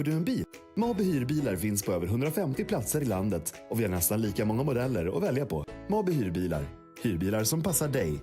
Behöver du en bil? Mabe hyrbilar finns på över 150 platser i landet och vi har nästan lika många modeller att välja på. Mabe hyrbilar. Hyrbilar som passar dig.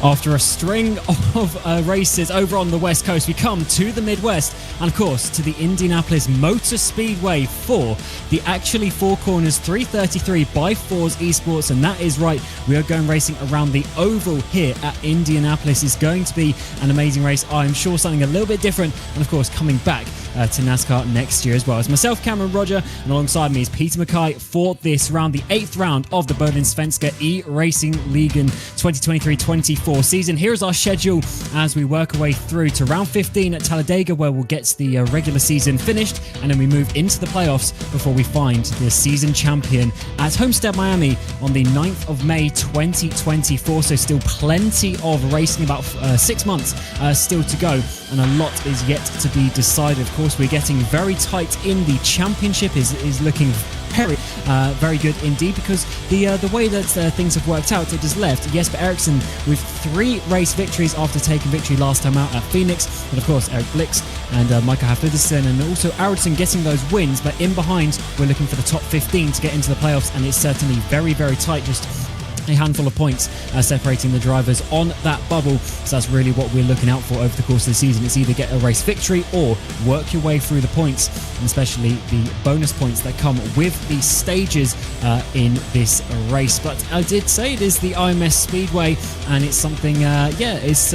After a string of races over on the West Coast, we come to the Midwest and, of course, to the Indianapolis Motor Speedway for the actually Four Corners 333 by FORS eSports. And that is right, we are going racing around the oval here at Indianapolis. It's going to be an amazing race. I'm sure something a little bit different. And, of course, coming back to NASCAR next year as well. It's myself, Cameron Roger, and alongside me is Peter Mackay for this round, the 8th round of the Bohlin Svenska Eracingligan 2023-24 season. Here is our schedule as we work our way through to round 15 at Talladega, where we'll get the regular season finished, and then we move into the playoffs before we find the season champion at Homestead, Miami on the 9th of May 2024. So still plenty of racing, about 6 months still to go, and a lot is yet to be decided. Of course, we're getting very tight in the championship. Is looking very good indeed, because the way that things have worked out, it has left Jesper Eriksson with 3 race victories after taking victory last time out at Phoenix, and of course Eric Blix and Micah Hafliderson, and also Aronson getting those wins. But in behind, we're looking for the top 15 to get into the playoffs, and it's certainly very, very tight. Just a handful of points separating the drivers on that bubble. So that's really what we're looking out for over the course of the season. It's either get a race victory or work your way through the points, and especially the bonus points that come with these stages in this race. But I did say it is the IMS Speedway, and it's something, it's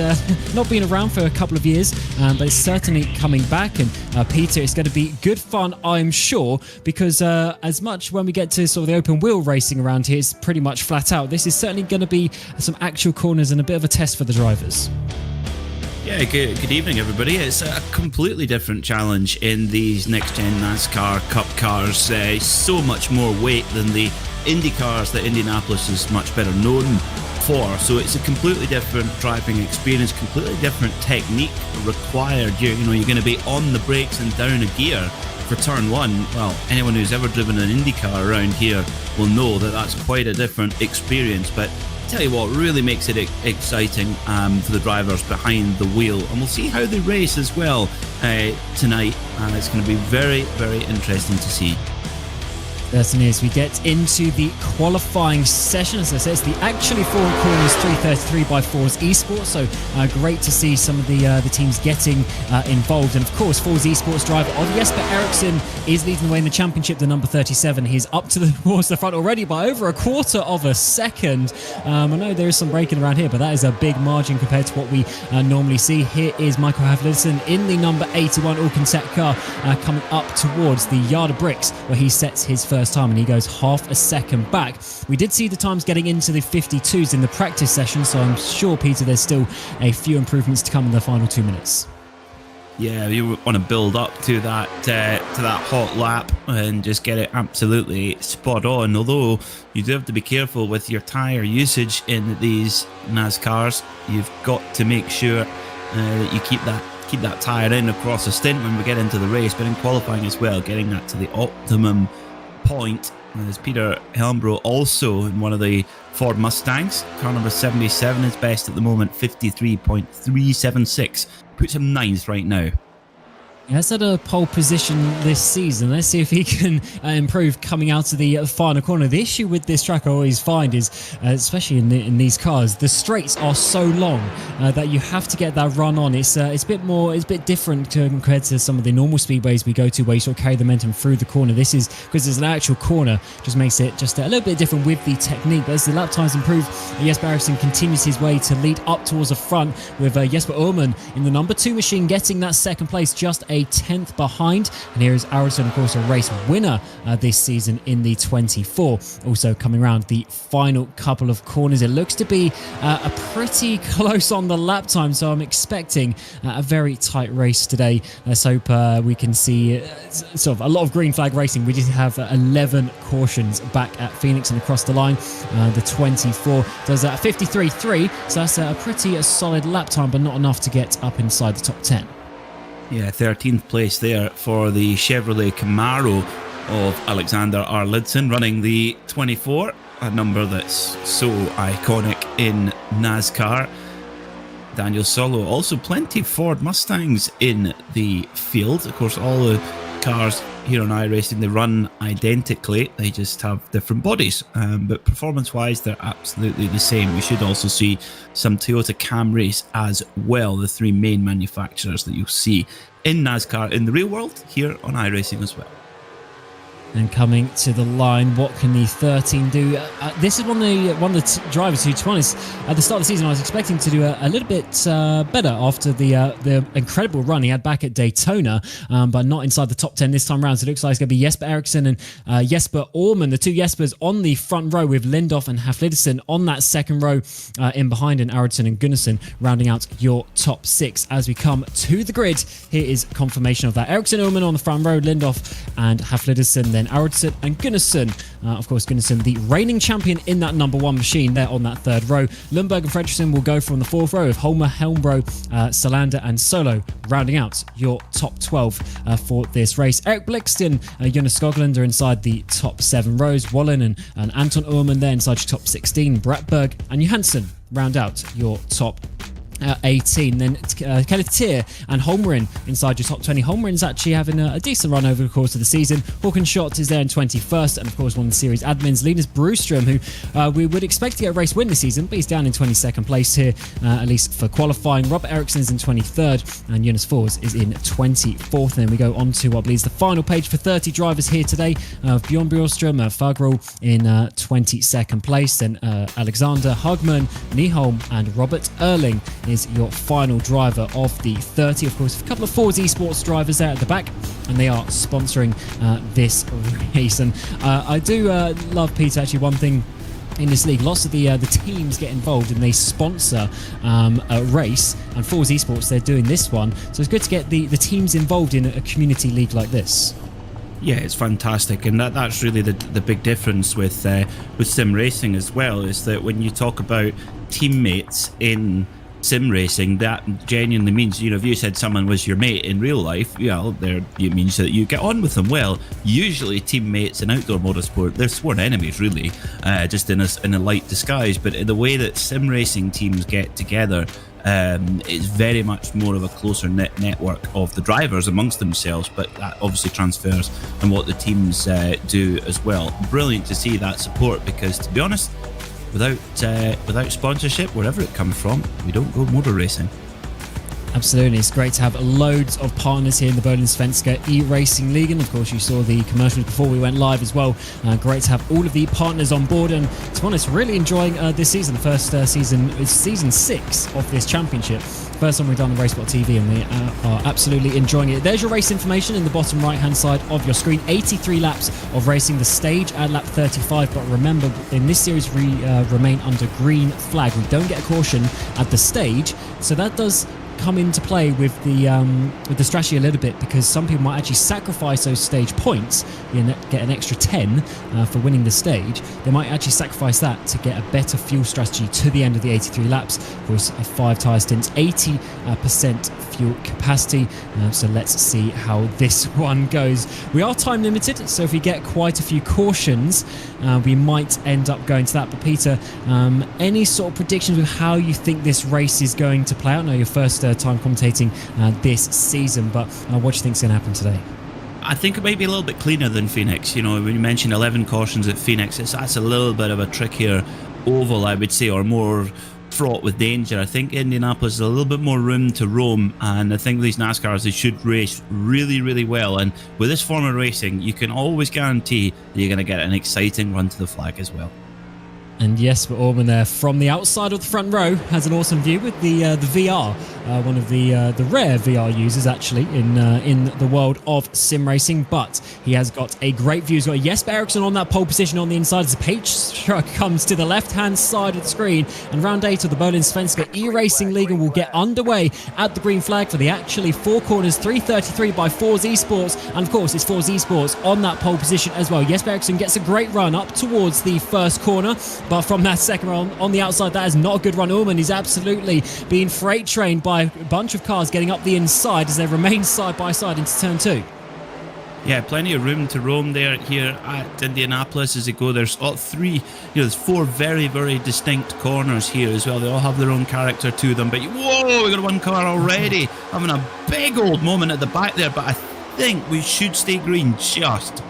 not been around for a couple of years, but it's certainly coming back. And Peter, it's going to be good fun, I'm sure, because as much when we get to sort of the open wheel racing around here, it's pretty much flat out. This is certainly going to be some actual corners and a bit of a test for the drivers. Yeah, good evening, everybody. It's a completely different challenge in these next-gen NASCAR Cup cars. So much more weight than the Indy cars that Indianapolis is much better known for. So it's a completely different driving experience, completely different technique required. You're going to be on the brakes and down a gear for turn 1. Well, anyone who's ever driven an Indy car around here will know that that's quite a different experience. But tell you what really makes it exciting for the drivers behind the wheel, and we'll see how they race as well tonight. It's going to be very, very interesting to see. Certainly is. We get into the qualifying session. As I said, it's the actually Four Corners 333 by FORS eSports. So great to see some of the teams getting involved. And of course, FORS eSports driver Jesper Eriksson is leading the way in the championship, the number 37. He's up towards the front already by over a quarter of a second. I know there is some braking around here, but that is a big margin compared to what we normally see. Here is Michael Hafliderson in the number 81 Alcancet car coming up towards the yard of bricks, where he sets his first time, and he goes half a second back. We did see the times getting into the 52s in the practice session, so I'm sure, Peter, there's still a few improvements to come in the final 2 minutes. Yeah, you want to build up to that hot lap and just get it absolutely spot on. Although you do have to be careful with your tyre usage in these NASCARs. You've got to make sure that you keep that tyre in across the stint when we get into the race, but in qualifying as well, getting that to the optimum point. As Peter Helmbro also in one of the Ford Mustangs, car number 77, is best at the moment, 53.376, puts him 9th right now. He has had a pole position this season. Let's see if he can improve coming out of the final corner. The issue with this track I always find is, especially in these cars, the straights are so long that you have to get that run on. It's a bit different compared to some of the normal speedways we go to, where you sort of carry the momentum through the corner. This is, because it's an actual corner, just makes it just a little bit different with the technique. But as the lap times improve, Jesper Eriksson continues his way to lead up towards the front, with Jesper Ullmann in the number 2 machine getting that second place, just a 10th behind. And here is Eriksson, of course, a race winner this season in the 24. Also coming around the final couple of corners, it looks to be a pretty close on the lap time, so I'm expecting a very tight race today. Let's hope we can see sort of a lot of green flag racing. We just have 11 cautions back at Phoenix and across the line. The 24 does 53.3, so that's a pretty solid lap time, but not enough to get up inside the top 10. Yeah, 13th place there for the Chevrolet Camaro of Alexander Arlidsson, running the 24, a number that's so iconic in NASCAR. Daniel Solo, also plenty Ford Mustangs in the field. Of course, all the cars here on iRacing, they run identically, they just have different bodies, but performance-wise, they're absolutely the same. We should also see some Toyota Camrys as well, the 3 main manufacturers that you'll see in NASCAR in the real world, here on iRacing as well. And coming to the line, what can the 13 do? This is one of the drivers who, to be honest, at the start of the season, I was expecting to do a little bit better after the incredible run he had back at Daytona, but not inside the top 10 this time around. So it looks like it's going to be Jesper Eriksson and Jesper Ullmann, the 2 Jespers on the front row, with Lindhoff and Haflidsson on that second row in behind, and Arvidsson and Gunnarsson rounding out your top 6. As we come to the grid, here is confirmation of that. Eriksson, Ullmann on the front row, Lindhoff and Haflidsson, then Arvidsson and Gunnarsson. Of course, Gunnarsson, the reigning champion in that number 1 machine there on that 3rd row. Lundberg and Fredriksson will go from the 4th row, with Holmer, Helmbro, Salander and Solo rounding out your top 12 for this race. Eric Blixton, Jonas Skoglund are inside the top 7 rows. Bohlin and Anton Ullmann there inside your top 16. Bratberg and Johansson round out your top 18. Then Kenneth Tier and Holmgren inside your top 20. Holmgren's actually having a decent run over the course of the season. Håkan Schott is there in 21st, and of course one of the series admins, Linus Brustrom, who we would expect to get a race win this season, but he's down in 22nd place here, at least for qualifying. Robert Eriksson is in 23rd, and Jonas FORS is in 24th. And then we go on to what believes the final page for 30 drivers here today. Bjorn Bjorstrom, Fagerl in 22nd place, then Alexander Hagman, Nyholm and Robert Erling is your final driver of the 30. Of course, a couple of FORS eSports drivers there at the back, and they are sponsoring this race. And I do love, Peter, actually one thing in this league, lots of the teams get involved and they sponsor a race, and FORS eSports, they're doing this one, so it's good to get the teams involved in a community league like this. Yeah, it's fantastic, and that's really the big difference with sim racing as well, is that when you talk about teammates in sim racing, that genuinely means, if you said someone was your mate in real life, it means that you get on with them well. Usually teammates in outdoor motorsport, they're sworn enemies really, just in a light disguise, but the way that sim racing teams get together, it's very much more of a closer network of the drivers amongst themselves, but that obviously transfers in what the teams do as well. Brilliant to see that support, because to be honest, without sponsorship, wherever it comes from, we don't go motor racing. Absolutely, it's great to have loads of partners here in the Bohlin Svenska Eracingligan. Of course, you saw the commercials before we went live as well. Great to have all of the partners on board, and to be honest, really enjoying this season. The first season is season 6 of this championship. First one we've done on RaceSpotTV, and we are absolutely enjoying it. There's your race information in the bottom right-hand side of your screen. 83 laps of racing, the stage at lap 35. But remember, in this series, we remain under green flag. We don't get a caution at the stage, so that does come into play with the strategy a little bit, because some people might actually sacrifice those stage points and get an extra 10 for winning the stage. They might actually sacrifice that to get a better fuel strategy to the end of the 83 laps. Of course, 5 tyre stints, 80% fuel capacity. So let's see how this one goes. We are time limited, so if we get quite a few cautions, we might end up going to that. But Peter, any sort of predictions of how you think this race is going to play out? I know your first time commentating this season. But what do you think is going to happen today? I think it might be a little bit cleaner than Phoenix. You know, when you mentioned 11 cautions at Phoenix, that's a little bit of a trickier oval, I would say, or more fraught with danger. I think Indianapolis is a little bit more room to roam, and I think these NASCARs, they should race really, really well. And with this form of racing, you can always guarantee that you're going to get an exciting run to the flag as well. And Jesper Orman there from the outside of the front row has an awesome view with the VR, one of the rare VR users actually in the world of sim racing. But he has got a great view. He's got Jesper Eriksson on that pole position on the inside as the Page truck comes to the left-hand side of the screen. And round 8 of the Bohlin Svenska Eracingligan will get underway at the green flag for the actually 4 corners, 3:33 by FORS eSPORTS. And of course, it's FORS eSPORTS on that pole position as well. Jesper Eriksson gets a great run up towards the first corner. But from that second round on the outside, that is not a good run. Ullman is absolutely being freight trained by a bunch of cars getting up the inside as they remain side by side into turn 2. Yeah, plenty of room to roam there here at Indianapolis as they go. There's there's 4 very, very distinct corners here as well. They all have their own character to them. But whoa, we got one car already having a big old moment at the back there. But I think we should stay green just.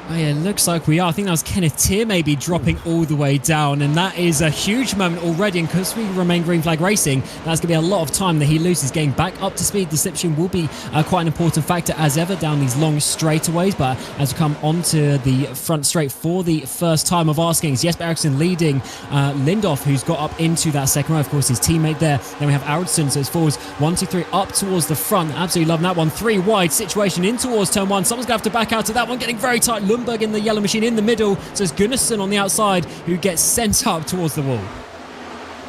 Oh yeah, it looks like we are. I think that was Kenneth Tier maybe dropping all the way down, and that is a huge moment already. And because we remain green flag racing, that's going to be a lot of time that he loses getting back up to speed. The slipstream will be quite an important factor as ever down these long straightaways. But as we come onto the front straight for the first time of asking, Jesper Eriksson leading Lindhoff, who's got up into that second row. Of course, his teammate there. Then we have Aronson, so it's FORS 1, 2, 3 up towards the front. Absolutely loving that one. 3 wide situation in towards turn 1. Someone's going to have to back out to that one, getting very tight. Lundberg in the yellow machine in the middle, so it's Gunnarsson on the outside who gets sent up towards the wall.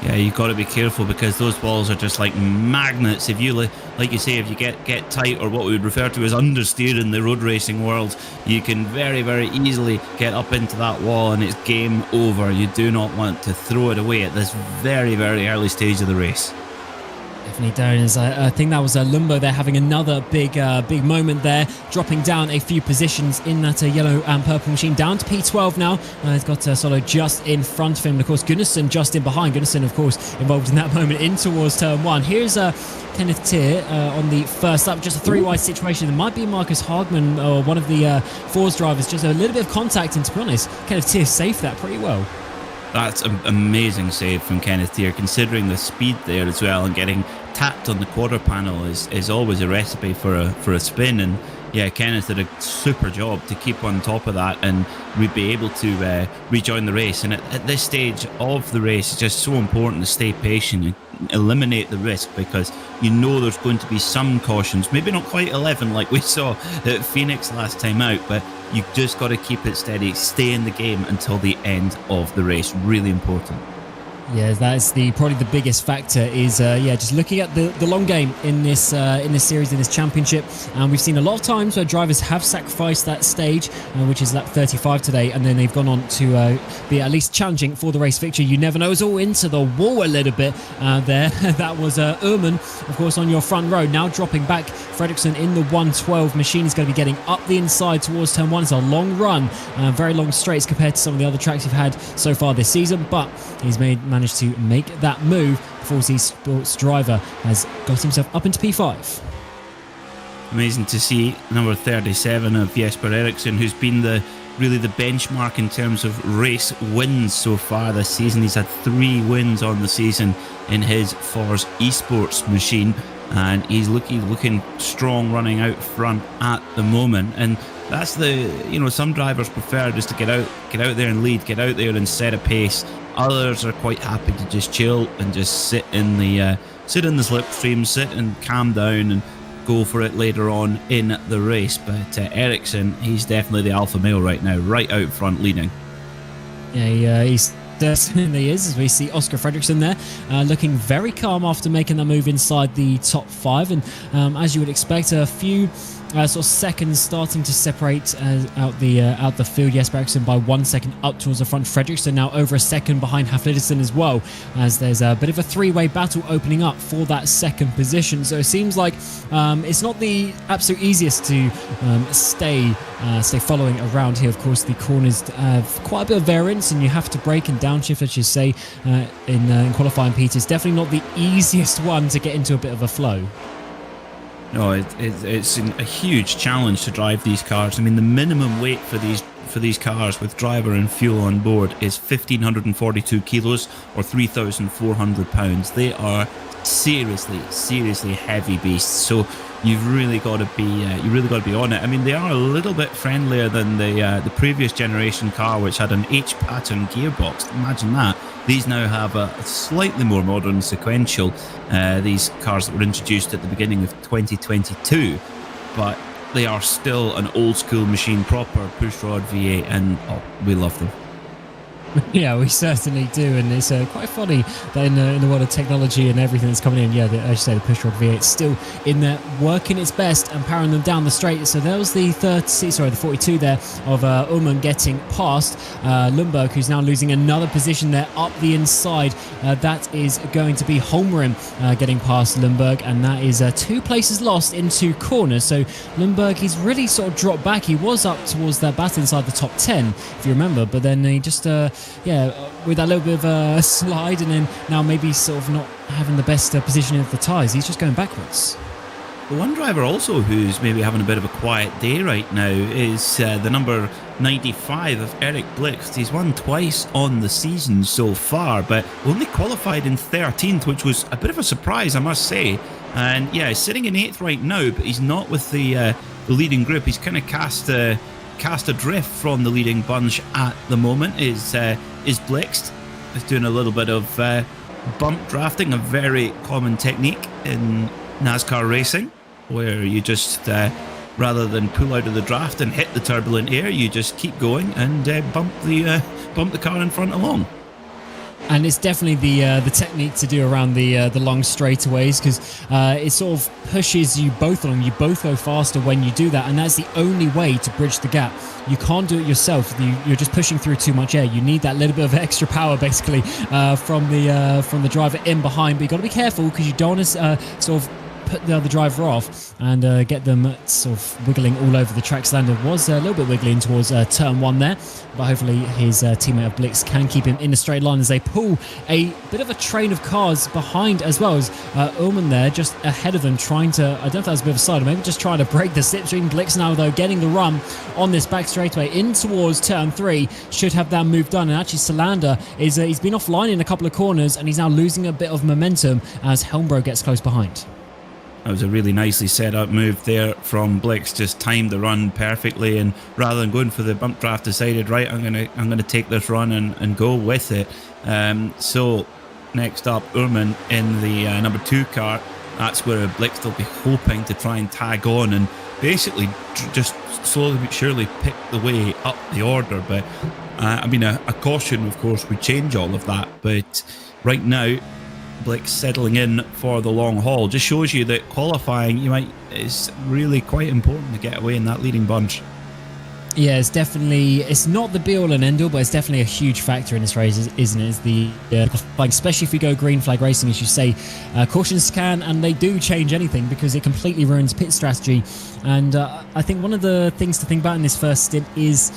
Yeah, you've got to be careful because those walls are just like magnets. If you, like you say, if you get tight, or what we would refer to as understeer in the road racing world, you can very, very easily get up into that wall and it's game over. You do not want to throw it away at this very, very early stage of the race. Definitely don't. I think that was Lumbo there having another big moment there, dropping down a few positions in that yellow and purple machine, down to P12 now. He's got Solo just in front of him, and of course Gunnarsson just in behind. Gunnarsson, of course, involved in that moment in towards turn 1. Here's Kenneth Tier on the first lap, just a 3-wide situation. There might be Marcus Hagman or one of the FORS drivers, just a little bit of contact, and to be honest, Kenneth Tier saved that pretty well. That's an amazing save from Kenneth Tier, considering the speed there as well, and getting tapped on the quarter panel is always a recipe for a spin. And yeah, Kenneth did a super job to keep on top of that, and we'd be able to rejoin the race. And at this stage of the race, it's just so important to stay patient and eliminate the risk, because you know there's going to be some cautions, maybe not quite 11 like we saw at Phoenix last time out, but you just got to keep it steady, stay in the game until the end of the race. Really important. Yeah, that's probably the biggest factor is just looking at the long game in this series, in this championship. And we've seen a lot of times where drivers have sacrificed that stage, which is lap 35 today, and then they've gone on to be at least challenging for the race victory. You never know. It's all into the wall a little bit there. That was Ullman, of course, on your front row. Now dropping back, Fredriksson in the 112 machine is going to be getting up the inside towards turn 1. It's a long run, very long straights compared to some of the other tracks we've had so far this season, but he's managed to make that move. FORS eSports driver has got himself up into P5. Amazing to see number 37 of Jesper Eriksson, who's been the benchmark in terms of race wins so far this season. He's had 3 wins on the season in his FORS eSports machine, and he's looking strong running out front at the moment. And that's some drivers prefer just to get out there and lead, get out there and set a pace. Others are quite happy to just chill and just sit in the slipstream, sit and calm down and go for it later on in the race. But Eriksson, he's definitely the alpha male right now, right out front leading. Yeah, he's certainly is, as we see Oscar Fredriksson there looking very calm after making that move inside the top 5. And as you would expect, a few sort of seconds starting to separate out the field. Jesper Eriksson by 1 second up towards the front. Fredriksson now over a second behind Haflidsson as well, as there's a bit of a 3-way battle opening up for that second position. So it seems like it's not the absolute easiest to stay following around here. Of course, the corners have quite a bit of variance, and you have to break and down downshift, as you say, in qualifying, Peter. It's definitely not the easiest one to get into a bit of a flow. No, it's a huge challenge to drive these cars. I mean, the minimum weight for these cars with driver and fuel on board is 1,542 kilos or 3,400 pounds. They are seriously heavy beasts. So you've really got to be on it. I mean, they are a little bit friendlier than the previous generation car, which had an H pattern gearbox. Imagine that. These now have a slightly more modern sequential. These cars that were introduced at the beginning of 2022, but they are still an old school machine, proper pushrod V8, and we love them. Yeah, we certainly do, and it's quite funny that in the world of technology and everything that's coming in, as you say, the pushrod V8 still in there working its best and powering them down the straight. So there was the 42 there of Ullmann getting past Lundberg, who's now losing another position there up the inside. That is going to be Holmgren getting past Lundberg, and that is 2 places lost in 2 corners. So Lundberg, he's really sort of dropped back. He was up towards that battle inside the top 10, if you remember, but then he just with that little bit of a slide, and then now maybe sort of not having the best positioning of the tyres, he's just going backwards. The one driver also who's maybe having a bit of a quiet day right now is the number 95 of Eric Blixt. He's won twice on the season so far, but only qualified in 13th, which was a bit of a surprise, I must say. And yeah, he's sitting in 8th right now, but he's not with the leading group. He's kind of cast adrift from the leading bunch at the moment. Is Blixt. Is doing a little bit of bump drafting, a very common technique in NASCAR racing, where you just rather than pull out of the draft and hit the turbulent air, you just keep going and bump the car in front along. And it's definitely the technique to do around the long straightaways, because it sort of pushes you both along. You both go faster when you do that, and that's the only way to bridge the gap. You can't do it yourself. You're just pushing through too much air. You need that little bit of extra power, basically, from the driver in behind. But you've got to be careful, because you don't want to sort of put the other driver off and get them sort of wiggling all over the track. Slander was a little bit wiggling towards turn 1 there, but hopefully his teammate of Blix can keep him in a straight line as they pull a bit of a train of cars behind, as well as Ullmann there just ahead of them, trying to, I don't know if that was a bit of a side, or maybe just trying to break the slipstream. Blix now, though, getting the run on this back straightaway in towards turn 3, should have that move done. And actually Salander is he's been offline in a couple of corners, and he's now losing a bit of momentum as Helmbro gets close behind. That was a really nicely set up move there from Blix. Just timed the run perfectly, and rather than going for the bump draft, decided, right, I'm gonna take this run and go with it. So next up, Ullmann in the number 2 car. That's where Blix will be hoping to try and tag on and basically just slowly but surely pick the way up the order. But I mean, a caution, of course, would change all of that. But right now, Blix settling in for the long haul just shows you that qualifying is really quite important to get away in that leading bunch. Yeah, it's not the be-all and end-all, but it's definitely a huge factor in this race, isn't it? It's the qualifying, especially if we go green flag racing, as you say. Cautions can, and they do change anything, because it completely ruins pit strategy. And I think one of the things to think about in this first stint is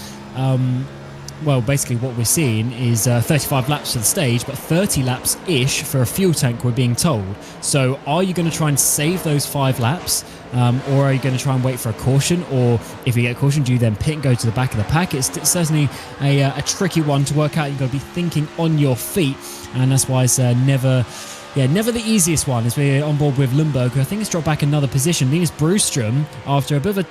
well, basically what we're seeing is 35 laps for the stage, but 30 laps-ish for a fuel tank, we're being told. So are you going to try and save those 5 laps, or are you going to try and wait for a caution? Or if you get a caution, do you then pit and go to the back of the pack? It's certainly a tricky one to work out. You've got to be thinking on your feet, and that's why it's never the easiest one. As we're on board with Lundberg, who I think has dropped back another position. Linus Brustrom, after a bit of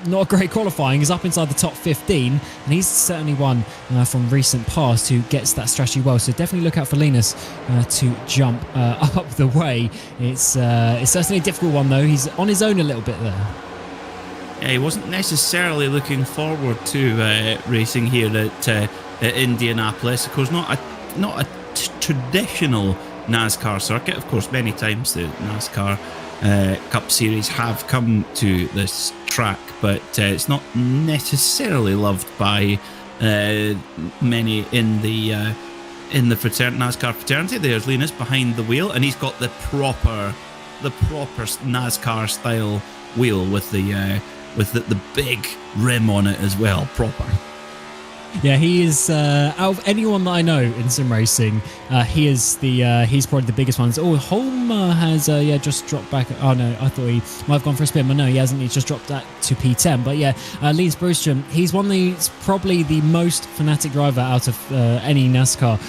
not a great qualifying, is up inside the top 15, and he's certainly one from recent past who gets that strategy well. So definitely look out for Linus to jump up the way. It's certainly a difficult one, though. He's on his own a little bit there. Yeah, he wasn't necessarily looking forward to racing here at Indianapolis. Of course, not a traditional NASCAR circuit. Of course, many times the NASCAR Cup Series have come to this track, but it's not necessarily loved by many in the NASCAR fraternity. There's Linus behind the wheel, and he's got the proper NASCAR style wheel with the big rim on it as well. Proper. Yeah, he is out of anyone that I know in sim racing. He's probably the biggest one. Oh, Holm has just dropped back. Oh no, I thought he might have gone for a spin, but no, he hasn't. He's just dropped that to P10. But yeah, Linus Broström, he's probably the most fanatic driver out of any NASCAR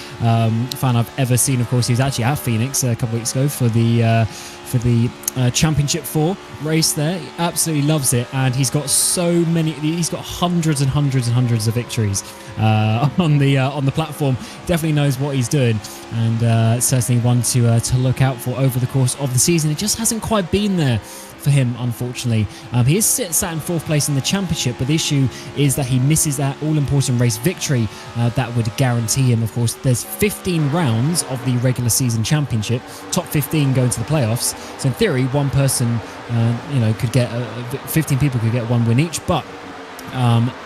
fan I've ever seen. Of course, he was actually at Phoenix a couple weeks ago for the Championship 4 race there. He absolutely loves it, and he's got he's got hundreds and hundreds and hundreds of victories on the platform. Definitely knows what he's doing, and certainly one to look out for over the course of the season. It just hasn't quite been there for him, unfortunately. He is sat in 4th place in the championship, but the issue is that he misses that all-important race victory that would guarantee him. Of course, there's 15 rounds of the regular season championship, top 15 going to the playoffs. So in theory, one person, could get 15 people could get one win each, but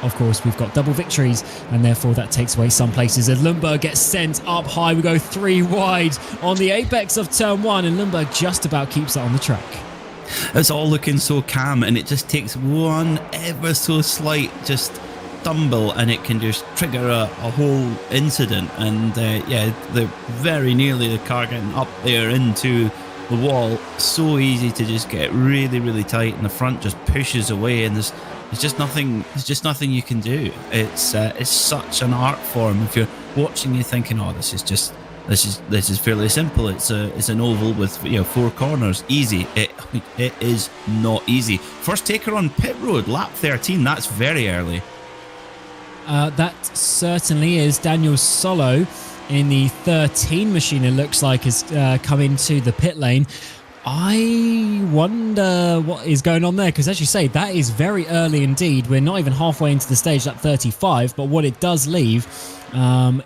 of course, we've got double victories, and therefore that takes away some places. As Lundberg gets sent up high, we go 3 wide on the apex of turn 1, and Lundberg just about keeps it on the track. It's all looking so calm, and it just takes one ever so slight just stumble, and it can just trigger a whole incident. And they're very nearly the car getting up there into the wall. So easy to just get really, really tight, and the front just pushes away, and there's just nothing you can do. It's such an art form. If you're watching, you're thinking, oh, this is fairly simple. It's an oval with 4 corners. Easy. It is not easy. First taker on pit road, lap 13. That's very early. That certainly is. Daniel Solo in the 13 machine, it looks like, has come into the pit lane. I wonder what is going on there, because as you say, that is very early indeed. We're not even halfway into the stage, lap 35, but what it does leave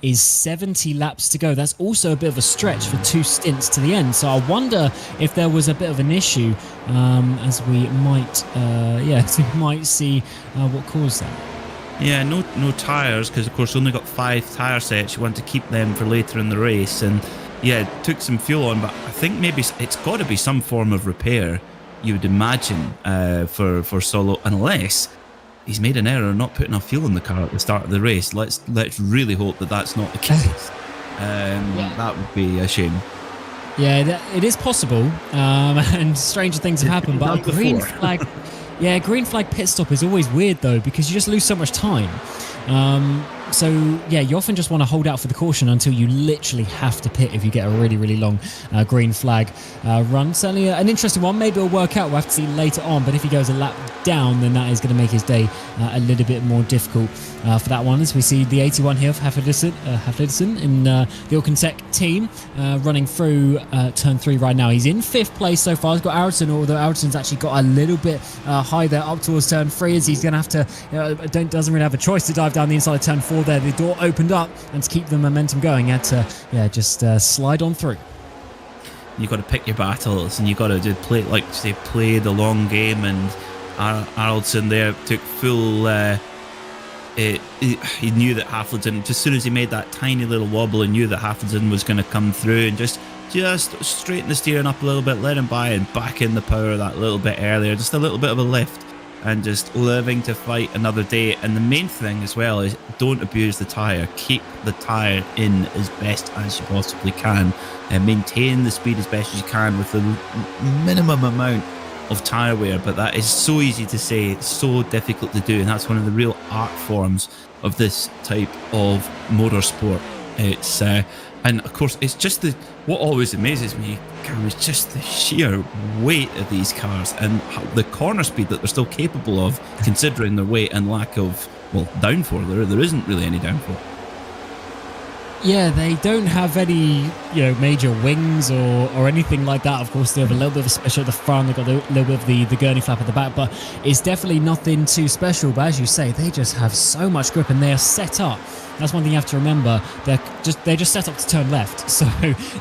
is 70 laps to go. That's also a bit of a stretch for 2 stints to the end. So I wonder if there was a bit of an issue, as we might see what caused that. Yeah, no tyres, because of course only got 5 tyre sets. You want to keep them for later in the race, and yeah, took some fuel on, but I think maybe it's got to be some form of repair, you would imagine, for Solo, unless he's made an error not putting enough fuel in the car at the start of the race. Let's really hope that that's not the case. That would be a shame. Yeah, it is possible, and stranger things have happened, but a green flag... Yeah, green flag pit stop is always weird, though, because you just lose so much time. So, yeah, you often just want to hold out for the caution until you literally have to pit if you get a really, really long green flag run. Certainly an interesting one. Maybe it'll work out. We'll have to see later on. But if he goes a lap down, then that is going to make his day a little bit more difficult for that one. As we see the 81 here of Haflidsson in the Alcantech team running through turn 3 right now. He's in 5th place so far. He's got Aracingligan, although Aracing's actually got a little bit high there up towards turn 3, as he's going to have to, doesn't really have a choice to dive down the inside of turn 4 there. The door opened up, and to keep the momentum going, he had to just slide on through. You've got to pick your battles, and you've got to play the long game, and Araldson there took full... he knew that Haflidsson, as soon as he made that tiny little wobble, he knew that Haflidsson was going to come through, and just straighten the steering up a little bit, let him by, and back in the power that little bit earlier. Just a little bit of a lift, and just living to fight another day. And the main thing as well is don't abuse the tyre. Keep the tyre in as best as you possibly can, and maintain the speed as best as you can with the minimum amount of tyre wear. But that is so easy to say, it's so difficult to do, and that's one of the real art forms of this type of motorsport. It's and of course it's just what always amazes me, Cam, is just the sheer weight of these cars and the corner speed that they're still capable of, considering their weight and lack of downforce. There isn't really any downforce. Yeah, they don't have any, major wings or anything like that. Of course, they have a little bit of a special at the front. They've got a little bit of the gurney flap at the back, but it's definitely nothing too special. But as you say, they just have so much grip, and they are set up That's one thing you have to remember. They're just set up to turn left, so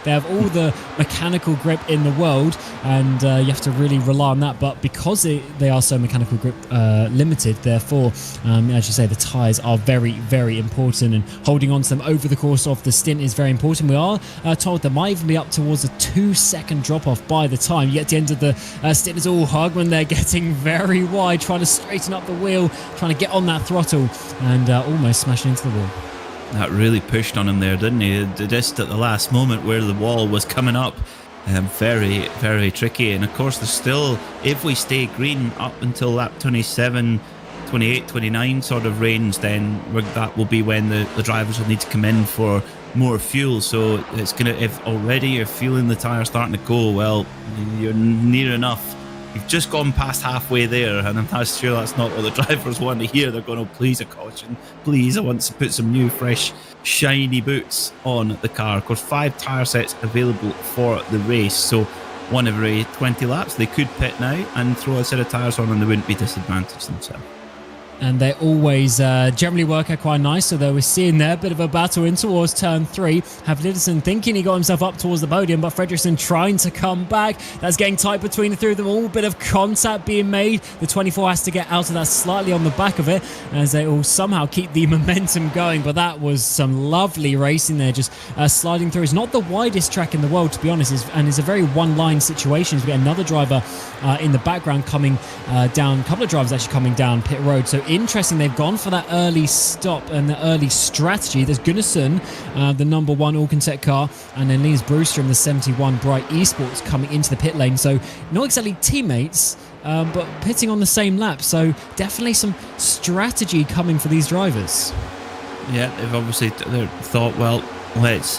they have all the mechanical grip in the world, and you have to really rely on that. But because they are so mechanical grip limited, therefore, as you say, the tyres are very, very important, and holding on to them over the course of the stint is very important. We are told there might even be up towards a 2-second drop-off by the time you get to the end of the stint. It's all hug when they're getting very wide, trying to straighten up the wheel, trying to get on that throttle, and almost smashing into the wall. That really pushed on him there, didn't he? Just at the last moment where the wall was coming up. Very, very tricky. And of course, there's still, if we stay green up until lap 27, 28, 29 sort of range, then that will be when the drivers will need to come in for more fuel. So it's going to, if already you're feeling the tyre starting to go, well, you're near enough. You've just gone past halfway there, and I'm not sure that's not what the drivers want to hear. They're going, oh, please, a caution. Please, I want to put some new, fresh, shiny boots on the car. Of course, 5 tyre sets available for the race, so one every 20 laps. They could pit now and throw a set of tyres on, and they wouldn't be disadvantaged themselves. And they always generally work out quite nice. So there we're seeing there a bit of a battle in towards turn 3. Havlidsen thinking he got himself up towards the podium, but Fredriksson trying to come back. That's getting tight between the three of them all. Bit of contact being made. The 24 has to get out of that slightly on the back of it as they all somehow keep the momentum going. But that was some lovely racing there, just sliding through. It's not the widest track in the world, to be honest, and it's a very one-line situation. We get another driver in the background coming down. A couple of drivers actually coming down pit road. So interesting, they've gone for that early stop and the early strategy. There's Gunnarsson, the number 1 Alcantech car, and then Linus Brewster in the 71 Bright eSports coming into the pit lane. So not exactly teammates, but pitting on the same lap. So definitely some strategy coming for these drivers. Yeah, they've obviously thought, well, let's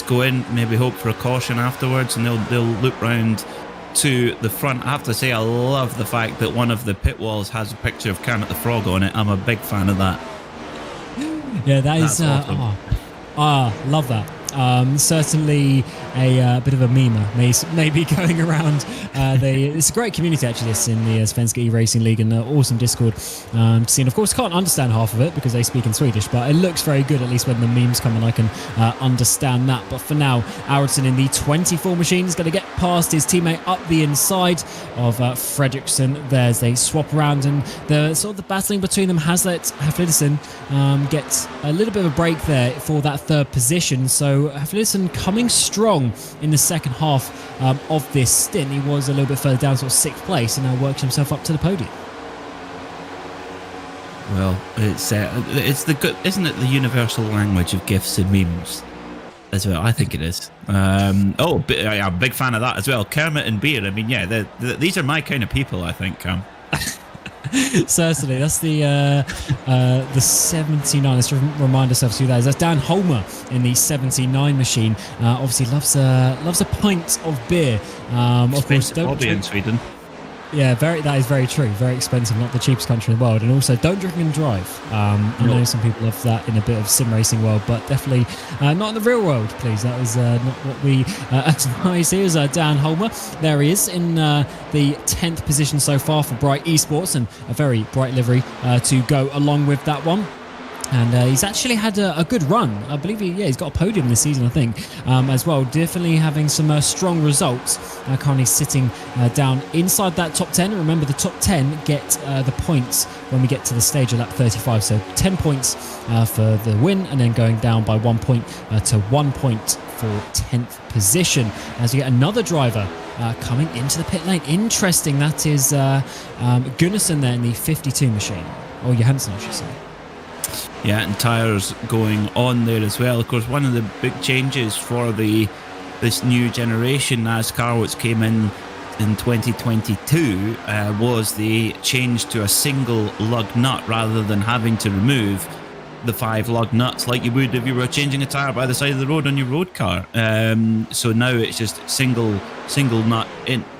go in, maybe hope for a caution afterwards, and they'll loop round to the front. I have to say, I love the fact that one of the pit walls has a picture of Kermit the Frog on it. I'm a big fan of that. Yeah, that's awesome. Love that. Certainly a bit of a meme maybe going around. It's a great community actually, this in the Svenska Eracingligan, and awesome Discord to see. And of course, can't understand half of it because they speak in Swedish, but it looks very good, at least when the memes come, and I can understand that. But for now, Aracingligan in the 24 machine is going to get past his teammate up the inside of Fredriksson. There's they swap around, and the battling between them has let Havlidsen get a little bit of a break there for that 3rd position. So Havlidsen coming strong in the second half of this stint. He was a little bit further down, sort of 6th place, and now works himself up to the podium. Well, it's the good, isn't it? The universal language of GIFs and memes, as well. I think it is. I'm a big fan of that as well. Kermit and beer. I mean, yeah, these are my kind of people, I think. Certainly, that's the 79. Let's remind ourselves who that is. That's Dan Holmer in the 79 machine. Obviously, loves a pint of beer. Of course, hobby in Sweden. Yeah, that is very true. Very expensive, not the cheapest country in the world. And also, don't drink and drive. I know some people love that in a bit of sim racing world, but definitely not in the real world, please. That is not what we advise. Here's Dan Holmer. There he is in the 10th position so far for Bright eSports, and a very bright livery to go along with that one. And he's actually had a good run. I believe he's got a podium this season, I think, as well. Definitely having some strong results. Currently sitting down inside that top 10. Remember, the top 10 get the points when we get to the stage of lap 35. So 10 points for the win, and then going down by 1 point to 1 point for 10th position. As you get another driver coming into the pit lane. Interesting. That is Gunnarsson there in the 52 machine. Or Johansson, I should say. Yeah, and tyres going on there as well. Of course, one of the big changes for this new generation NASCAR, which came in 2022, was the change to a single lug nut rather than having to remove the 5 lug nuts like you would if you were changing a tyre by the side of the road on your road car. So now it's just single nut,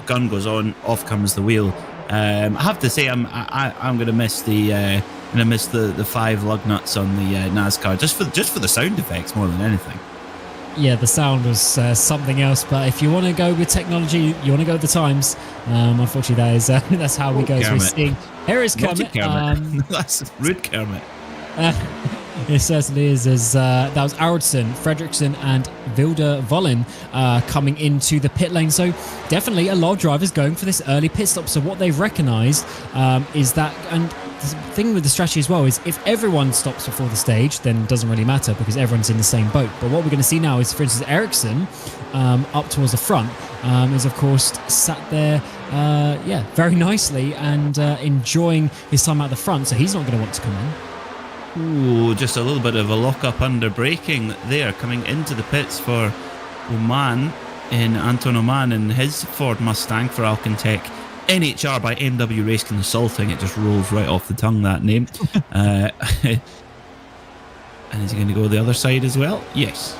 gun goes on, off comes the wheel. I have to say, I'm going to miss the 5 lug nuts on the NASCAR just for the sound effects more than anything. Yeah, the sound was something else, but if you want to go with technology, you want to go with the times. Unfortunately, that's how we go. So we're seeing, here is Kermit. Kermit. That's rude, Kermit. It certainly is. As that was Aronson, Fredriksson, and Bohlin coming into the pit lane. So definitely a lot of drivers going for this early pit stop. So what they've recognised is that, and the thing with the strategy as well is if everyone stops before the stage, then it doesn't really matter because everyone's in the same boat. But what we're going to see now is, for instance, Ericsson up towards the front is, of course, sat there, very nicely and enjoying his time at the front. So he's not going to want to come in. Ooh, just a little bit of a lock-up under braking there coming into the pits for Oman in Anton Oman in his Ford Mustang for Alcantech. NHR by MW Race Consulting. It just rolls right off the tongue, that name. And is he going to go the other side as well? Yes.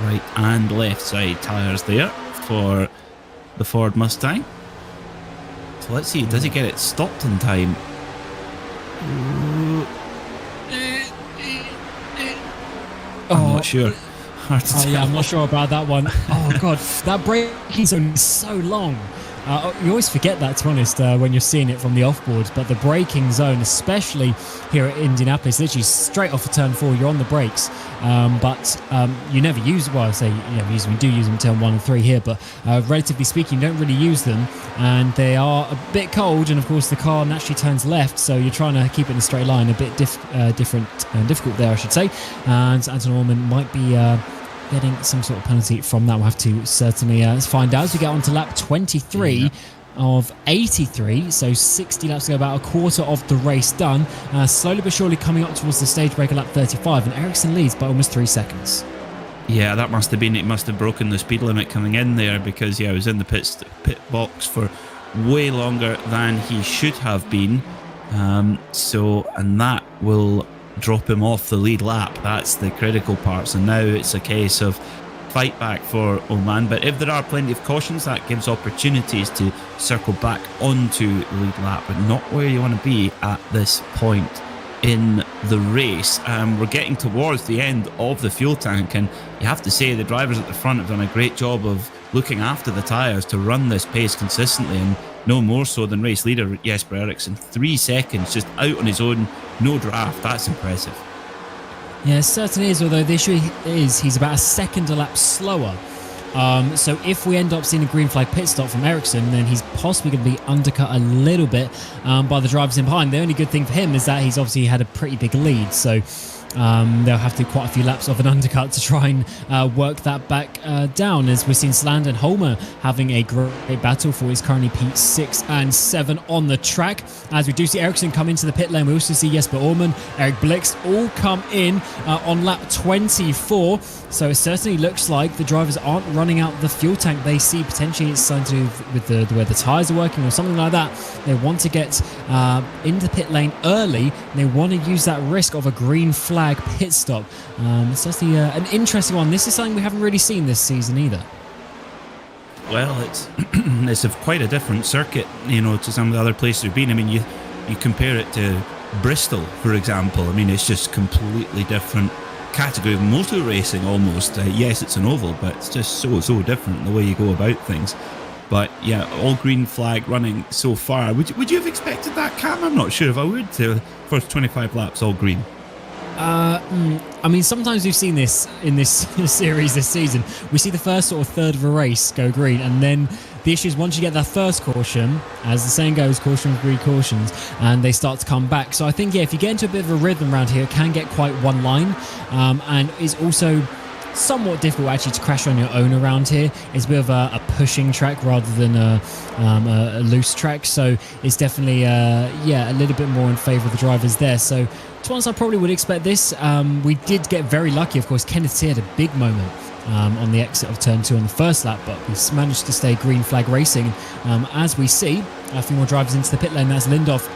Right and left side tyres there for the Ford Mustang. So let's see, does he get it stopped in time? I'm not sure. Hard to tell. Yeah, I'm not sure about that one. Oh, God, that braking zone is so long. You always forget that, to be honest, when you're seeing it from the offboards, but the braking zone, especially here at Indianapolis, literally straight off of turn 4, you're on the brakes, but you never use, well, I say you never use them, you do use them in turn 1 and 3 here, but relatively speaking, you don't really use them, and they are a bit cold, and of course the car naturally turns left, so you're trying to keep it in a straight line, a bit difficult there, I should say, and Anton Orman might be getting some sort of penalty from that. We'll have to certainly find out as we get on to lap 23 of 83, so 60 laps to go, about a quarter of the race done. Slowly but surely coming up towards the stage break at lap 35, and Ericsson leads by almost 3 seconds. Yeah, that must have been, it must have broken the speed limit coming in there, because I was in the pit box for way longer than he should have been. And that will drop him off the lead lap. That's the critical part. So now it's a case of fight back for Oman, but if there are plenty of cautions, that gives opportunities to circle back onto the lead lap, but not where you want to be at this point in the race. We're getting towards the end of the fuel tank, and you have to say the drivers at the front have done a great job of looking after the tyres to run this pace consistently, and no more so than race leader Jesper Eriksson. 3 seconds just out on his own, no draft. That's impressive. Yeah, it certainly is, although the issue is he's about a second a lap slower. So if we end up seeing a green flag pit stop from Ericsson, then he's possibly going to be undercut a little bit by the drivers in behind. The only good thing for him is that he's obviously had a pretty big lead, so they'll have to do quite a few laps of an undercut to try and work that back down, as we've seen Sland and Holmer having a great battle for his currently P6 and 7 on the track. As we do see Ericsson come into the pit lane, we also see Jesper Orman, Eric Blix all come in on lap 24. So it certainly looks like the drivers aren't running out the fuel tank. They see potentially it's something to do with the way the tyres are working or something like that. They want to get into the pit lane early. And they want to use that risk of a green flag pit stop. It's certainly an interesting one. This is something we haven't really seen this season either. Well, it's quite a different circuit, to some of the other places we've been. I mean, you compare it to Bristol, for example. I mean, it's just completely different category of motor racing almost. Yes, it's an oval, but it's just so different the way you go about things. But yeah, all green flag running so far. Would you have expected that, Cam? I'm not sure if I would. First 25 laps all green. I mean, sometimes we've seen this in this series this season. We see the first sort of third of a race go green, and then the issue is once you get that first caution, as the saying goes, caution breed cautions, and they start to come back. So I think, yeah, if you get into a bit of a rhythm around here, it can get quite one line, and is also somewhat difficult actually to crash on your own around here. It's a bit of a pushing track rather than a loose track, so it's definitely a little bit more in favour of the drivers there. So to be honest, I probably would expect this. We did get very lucky, of course. Kenneth T had a big moment on the exit of turn 2 on the first lap, but we managed to stay green flag racing. As we see a few more drivers into the pit lane. That's Lindhoff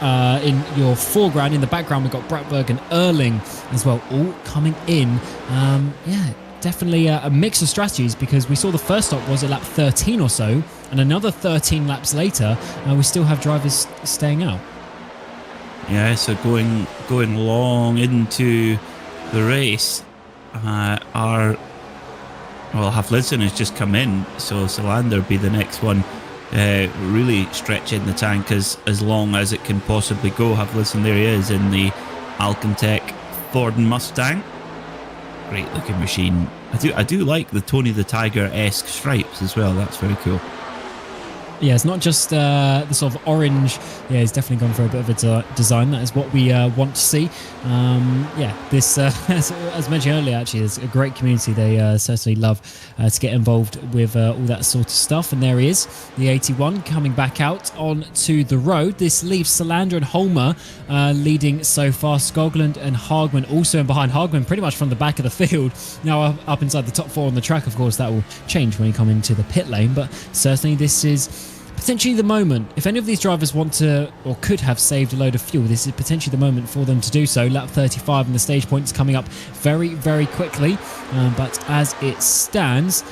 in your foreground. In the background we've got Bratberg and Erling as well, all coming in. Definitely a mix of strategies, because we saw the first stop was at lap 13 or so, and another 13 laps later we still have drivers staying out. Yeah, so going long into the race, Haflidsson has just come in, so Salander be the next one, really stretching the tank as long as it can possibly go. Haflidsson, there he is in the Alcantech Ford Mustang. Great looking machine. I do like the Tony the Tiger-esque stripes as well. That's very cool. Yeah, it's not just the sort of orange. Yeah, he's definitely gone for a bit of a design. That is what we want to see. Yeah, this, as mentioned earlier, actually, there's a great community. They certainly love to get involved with all that sort of stuff. And there he is, the 81, coming back out onto the road. This leaves Salander and Holmer leading so far. Skoglund and Hagman also in behind. Hagman pretty much from the back of the field. Now up inside the top 4 on the track. Of course, that will change when you come into the pit lane. But certainly this is potentially the moment. If any of these drivers want to or could have saved a load of fuel, this is potentially the moment for them to do so. Lap 35 and the stage points coming up very, very quickly. But as it stands,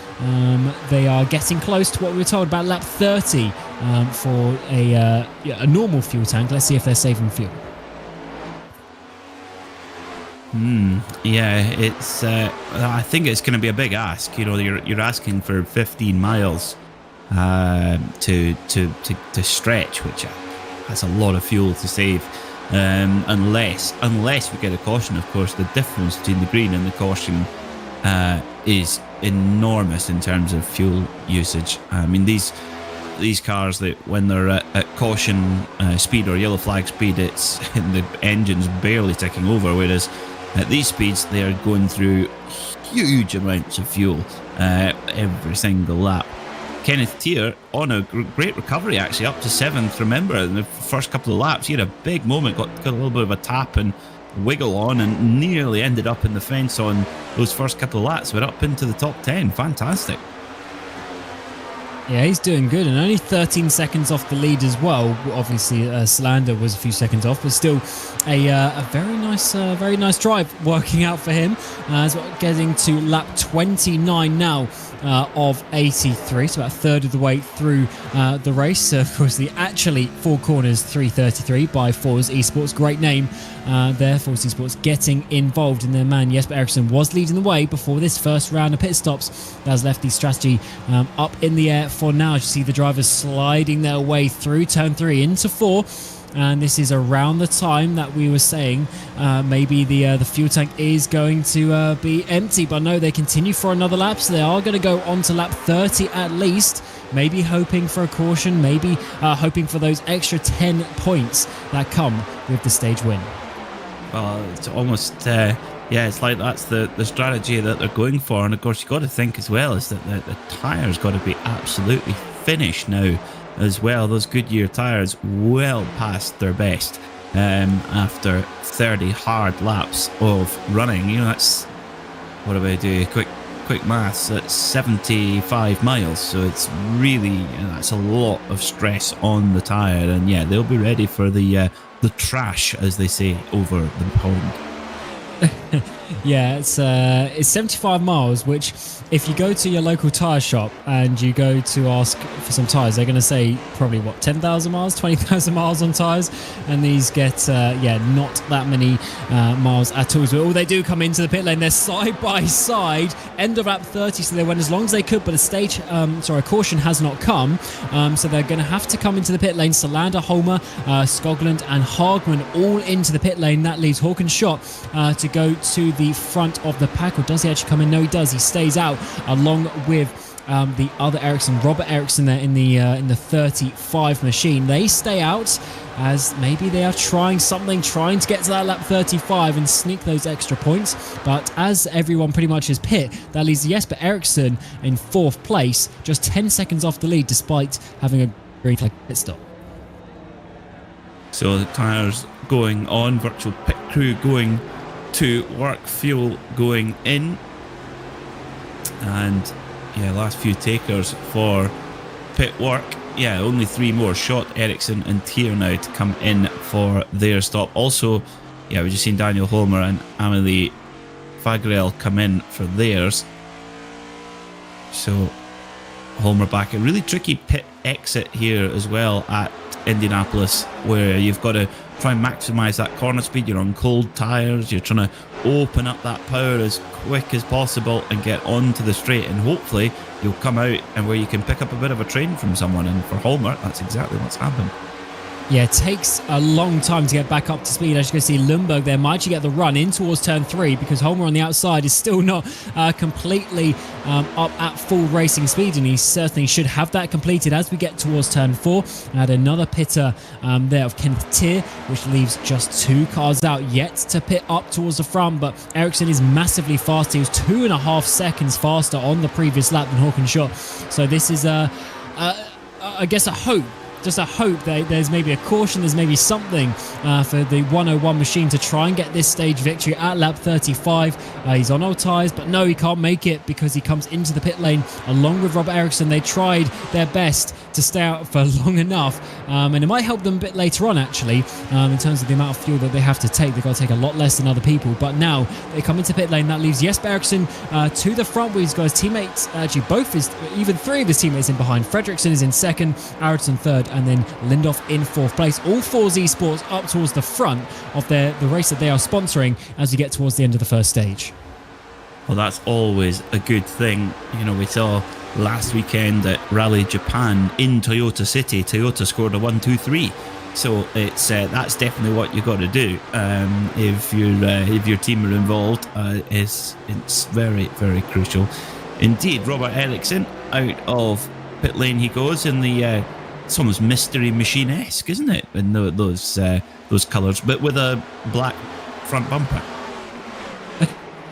they are getting close to what we were told about lap 30 for a normal fuel tank. Let's see if they're saving fuel. Yeah, it's. I think it's going to be a big ask. You know, you're asking for 15 miles to stretch, which that's a lot of fuel to save. Unless we get a caution, of course. The difference between the green and the caution is enormous in terms of fuel usage. I mean, these cars, that when they're at caution speed or yellow flag speed, it's the engine's barely ticking over, whereas at these speeds they are going through huge amounts of fuel every single lap. Kenneth Tier on a great recovery, actually, up to 7th. Remember, in the first couple of laps, he had a big moment, got a little bit of a tap and wiggle on, and nearly ended up in the fence on those first couple of laps, but up into the top 10. Fantastic. Yeah, he's doing good, and only 13 seconds off the lead as well. Obviously, Salander was a few seconds off, but still a very nice drive working out for him. As we're getting to lap 29 now of 83, so about a third of the way through the race. Of course, the actually Four Corners 333 by FORS eSPORTS, great name there. FORS eSPORTS getting involved in their man Jesper Eriksson was leading the way before this first round of pit stops. That has left the strategy up in the air for now. You see the drivers sliding their way through turn 3 into 4. And this is around the time that we were saying maybe the fuel tank is going to be empty. But no, they continue for another lap. So they are going to go on to lap 30 at least. Maybe hoping for a caution. Maybe hoping for those extra 10 points that come with the stage win. Well, it's almost... yeah, it's like that's the strategy that they're going for. And of course, you've got to think as well is that the tyres got to be absolutely finished now as well. Those Goodyear tyres well past their best after 30 hard laps of running. You know, that's, what do I do? Quick maths, that's 75 miles. So it's really, that's a lot of stress on the tyre. And yeah, they'll be ready for the trash, as they say, over the pond. Yeah, it's 75 miles, which if you go to your local tyre shop and you go to ask for some tyres, they're going to say probably, what, 10,000 miles, 20,000 miles on tyres, and these get, not that many miles at all. So all they do come into the pit lane, they're side by side, end of lap 30, so they went as long as they could, but a caution has not come, so they're going to have to come into the pit lane. Salander, Holmer, Skoglund and Hagman all into the pit lane. That leaves Håkan Schott to go to the front of the pack. Or does he actually come in? No, he does. He stays out along with the other Ericsson, Robert Ericsson, there in the 35 machine. They stay out as maybe they are trying to get to that lap 35 and sneak those extra points. But as everyone pretty much is pit, that leaves Jesper Eriksson in 4th place, just 10 seconds off the lead despite having a green flag pit stop. So the tyres going on, virtual pit crew going to work, fuel going in, and yeah, last few takers for pit work. Yeah, only 3 more, Schott, Ericsson and Tier now to come in for their stop. Also, yeah, we've just seen Daniel Holmer and Amelie Fagrel come in for theirs. So Holmer back. A really tricky pit exit here as well at Indianapolis, where you've got to try and maximise that corner speed. You're on cold tyres, you're trying to open up that power as quick as possible and get onto the straight, and hopefully you'll come out and where you can pick up a bit of a train from someone. And for Holmer, that's exactly what's happened. Yeah, it takes a long time to get back up to speed. As you can see, Lundberg there might actually get the run in towards turn 3 because Holmer on the outside is still not completely up at full racing speed, and he certainly should have that completed as we get towards turn 4. Add another pitter there of Kenneth Tier, which leaves just 2 cars out yet to pit up towards the front, but Ericsson is massively fast. He was 2.5 seconds faster on the previous lap than Håkan Schott. So this is I guess a hope. Just a hope that there's maybe a caution, there's maybe something for the 101 machine to try and get this stage victory at lap 35. He's on old tyres, but no, he can't make it because he comes into the pit lane along with Robert Eriksson. They tried their best to stay out for long enough, and it might help them a bit later on, actually, in terms of the amount of fuel that they have to take. They've got to take a lot less than other people, but now they come into pit lane. That leaves Jesper Eriksson to the front with his guys' teammates, actually even 3 of his teammates in behind. Fredriksson is in second, Aronson third, and then Lindhoff in 4th place. All 4's eSports up towards the front of the race that they are sponsoring as we get towards the end of the first stage. Well, that's always a good thing. You know, we saw last weekend at Rally Japan in Toyota City, Toyota scored a 1-2-3. So it's that's definitely what you got to do if your team are involved. It's very, very crucial indeed. Robert Eriksson out of pit lane he goes in the it's almost Mystery Machine-esque, isn't it? In those colours, but with a black front bumper.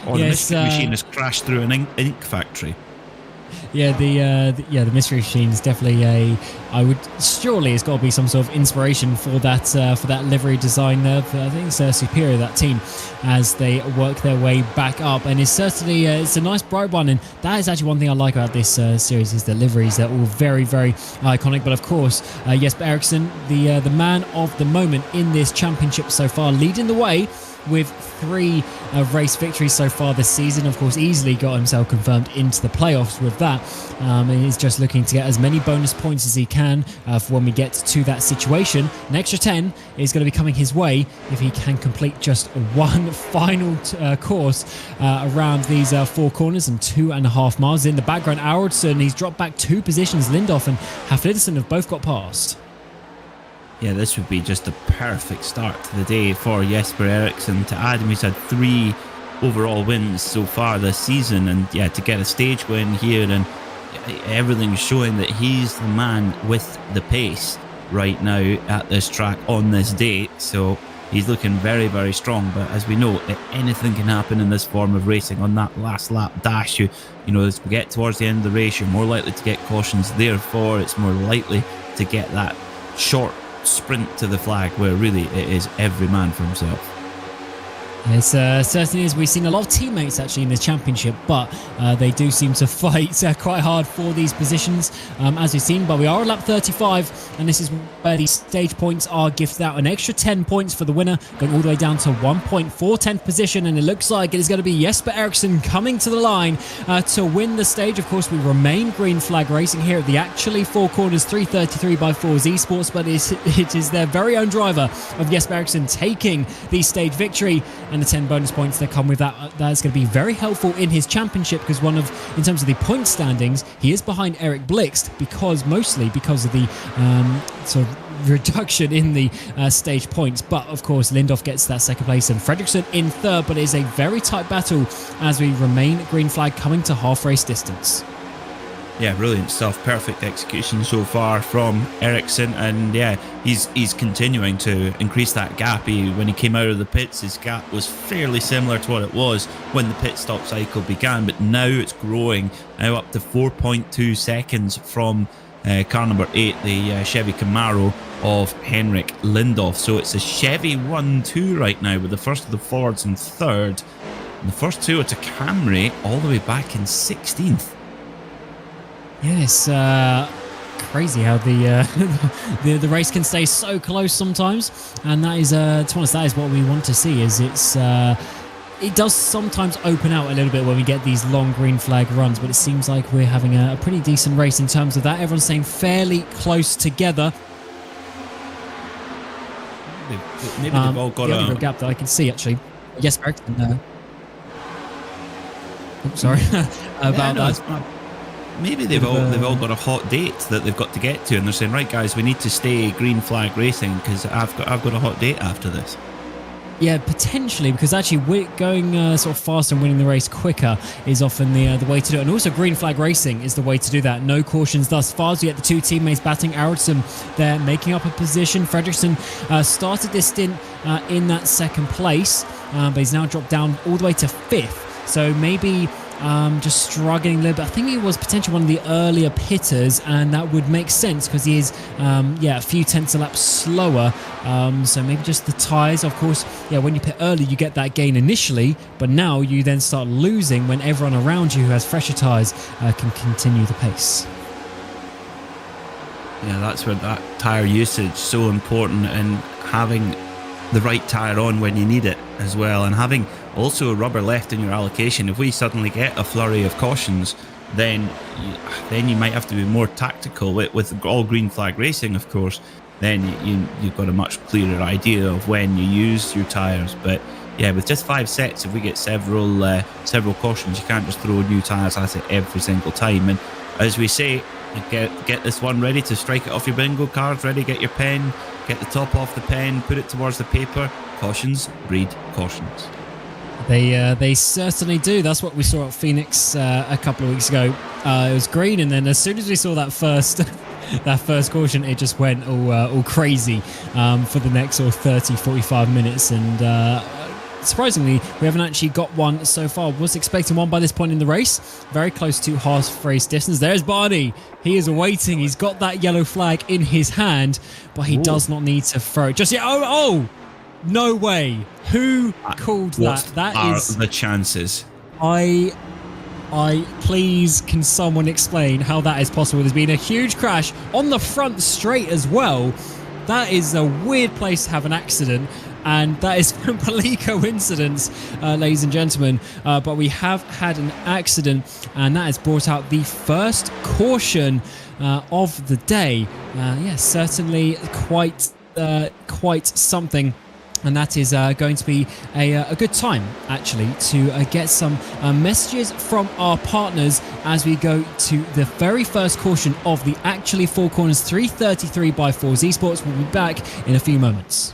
Or the Mystery Machine has crashed through an ink factory. Yeah, the Mystery Machine is definitely surely it's got to be some sort of inspiration for that livery design there. I think it's superior, that team, as they work their way back up, and it's certainly it's a nice bright one, and that is actually one thing I like about this series is the liveries. They're all very, very iconic. But of course, Jesper Eriksson, the man of the moment in this championship so far, leading the way with 3 race victories so far this season. Of course, easily got himself confirmed into the playoffs with that. And he's just looking to get as many bonus points as he can for when we get to that situation. An extra 10 is going to be coming his way if he can complete just one final course around these 4 corners and 2.5 miles. In the background, Aronson, he's dropped back 2 positions. Lindhoff and Haflidsson have both got past. Yeah, this would be just a perfect start to the day for Jesper Eriksson. To add him, he's had 3 overall wins so far this season, and yeah, to get a stage win here, and everything's showing that he's the man with the pace right now at this track on this day. So he's looking very, very strong. But as we know, anything can happen in this form of racing. On that last lap dash, you know, as we get towards the end of the race, you're more likely to get cautions. Therefore, it's more likely to get that short sprint to the flag where really it is every man for himself. It certainly is. We've seen a lot of teammates actually in this championship, but they do seem to fight quite hard for these positions, as we've seen. But we are at lap 35, and this is where these stage points are gifted out. An extra 10 points for the winner, going all the way down to 1 point for 10th position, and it looks like it is going to be Jesper Eriksson coming to the line to win the stage. Of course, we remain green flag racing here at the actually 4 corners, 333 by FORS eSports, but it is their very own driver of Jesper Eriksson taking the stage victory. And the 10 bonus points that come with that, that's going to be very helpful in his championship, because in terms of the point standings, he is behind Eric Blixt mostly because of the sort of reduction in the stage points. But of course, Lindhoff gets that 2nd place and Fredriksson in 3rd, but it is a very tight battle as we remain green flag coming to half race distance. Yeah, brilliant stuff. Perfect execution so far from Eriksson, and yeah, he's continuing to increase that gap. When he came out of the pits, his gap was fairly similar to what it was when the pit stop cycle began, but now it's growing, now up to 4.2 seconds from car number 8, the Chevy Camaro of Henrik Lindhoff. So it's a Chevy 1-2 right now, with the first of the Fords in 3rd, and the first 2 are to Camry all the way back in 16th. Yeah, it's crazy how the race can stay so close sometimes, and that is to be honest, that is what we want to see. Is it does sometimes open out a little bit when we get these long green flag runs, but it seems like we're having a pretty decent race in terms of that. Everyone's staying fairly close together. Maybe they've all got a gap that I can see actually. Yes, Eriksson. Sorry about that. Maybe they've all got a hot date that they've got to get to, and they're saying, right, guys, we need to stay green flag racing because I've got a hot date after this. Yeah, potentially, because actually going sort of faster and winning the race quicker is often the way to do it. And also green flag racing is the way to do that. No cautions thus far. So you get the two teammates batting. Aracingligan there making up a position. Fredriksson started this stint in that second place, but he's now dropped down all the way to 5th. So maybe just struggling a little bit. I think he was potentially one of the earlier pitters, and that would make sense because he is, a few tenths a lap slower. So maybe just the tyres. Of course, when you pit early, you get that gain initially, but now you then start losing when everyone around you who has fresher tyres can continue the pace. Yeah, that's where that tyre usage is so important, and having the right tyre on when you need it as well, and having also a rubber left in your allocation. If we suddenly get a flurry of cautions, then you might have to be more tactical with all green flag racing, of course. Then you've got a much clearer idea of when you use your tyres. But yeah, with just 5 sets, if we get several cautions, you can't just throw new tyres at it every single time. And as we say, get this one ready to strike it off your bingo cards, ready, get your pen, get the top off the pen, put it towards the paper. Cautions breed cautions. They certainly do. That's what we saw at Phoenix a couple of weeks ago. It was green, and then as soon as we saw that first caution, it just went all crazy for the next sort of 30-45 minutes. And surprisingly, we haven't actually got one so far. Was expecting one by this point in the race. Very close to half race distance. There's Barney. He is waiting. He's got that yellow flag in his hand, but he does not need to throw it just yet. Oh! No way. Who called that? That is the chances. I please, can someone explain how that is possible? There's been a huge crash on the front straight as well. That is a weird place to have an accident, and that is complete coincidence, ladies and gentlemen. But we have had an accident, and that has brought out the first caution of the day. Certainly quite something. And that is going to be a good time, actually, to get some messages from our partners as we go to the very first caution of the actually Four Corners 333 by FORS eSports. We'll be back in a few moments.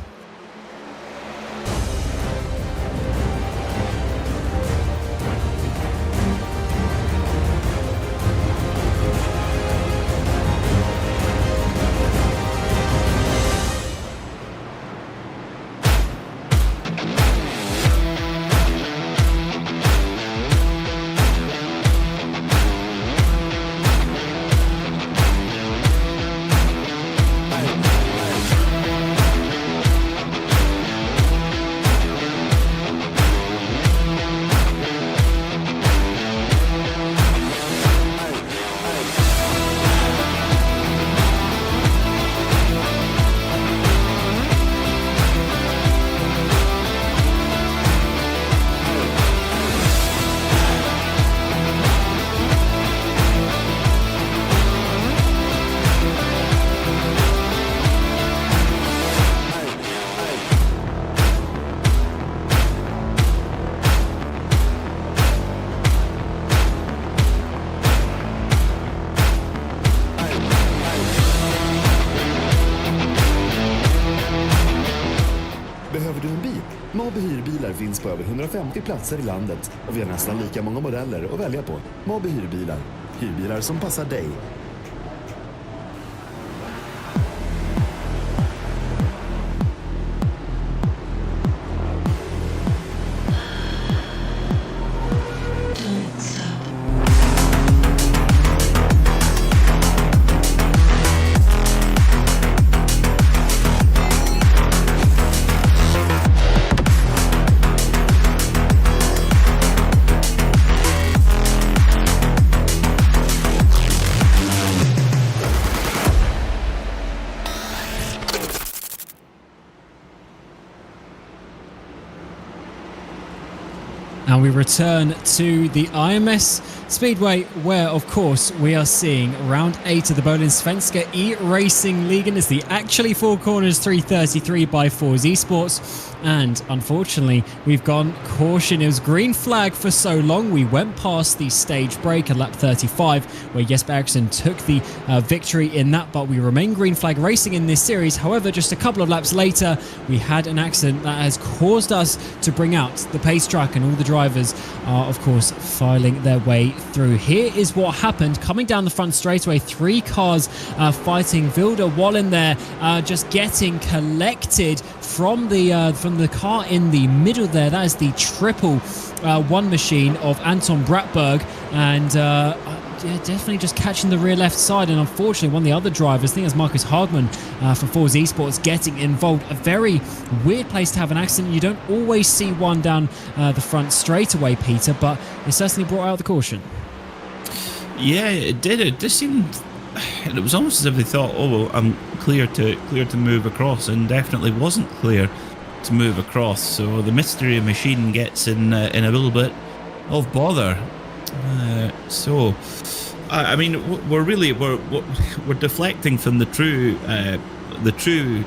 Behöver du en bil? Mobi hyrbilar finns på över 150 platser i landet och vi har nästan lika många modeller att välja på. Mobi hyrbilar. Hyrbilar som passar dig. And we return to the IMS Speedway, where, of course, we are seeing round 8 of the Bohlin Svenska Eracingligan. It's the actually four corners 333 by FORS eSPORTS. And unfortunately, we've gone caution. It was green flag for so long. We went past the stage break at lap 35, where Jesper Eriksson took the victory in that, but we remain green flag racing in this series. However, just a couple of laps later, we had an accident that has caused us to bring out the pace truck, and all the drivers are, of course, filing their way through. Here is what happened. Coming down the front straightaway, 3 cars fighting. Bohlin there just getting collected from the car in the middle there. That is the triple one machine of Anton Bratberg, and yeah, definitely just catching the rear left side. And unfortunately, one of the other drivers, I think it's Marcus Hagman from FORS eSports, getting involved. A very weird place to have an accident. You don't always see one down the front straightaway, Peter, but it certainly brought out the caution. Yeah, it did. It just seemed, it was almost as if they thought, oh, well, I'm clear to move across, and definitely wasn't clear to move across. So the mystery machine gets in a little bit of bother. I mean, we're deflecting from the true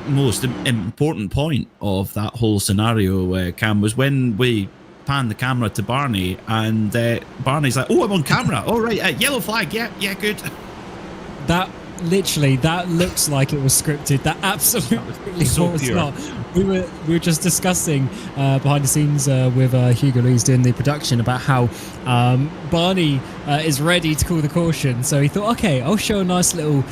most important point of that whole scenario. Cam, was when we panned the camera to Barney, and Barney's like, "Oh, I'm on camera. All right, yellow flag. Yeah, good." That looks like it was scripted. That absolutely so was pure. not. We were just discussing behind the scenes with Hugo Louise doing the production about how Barney is ready to call the caution. So he thought, okay, I'll show a nice little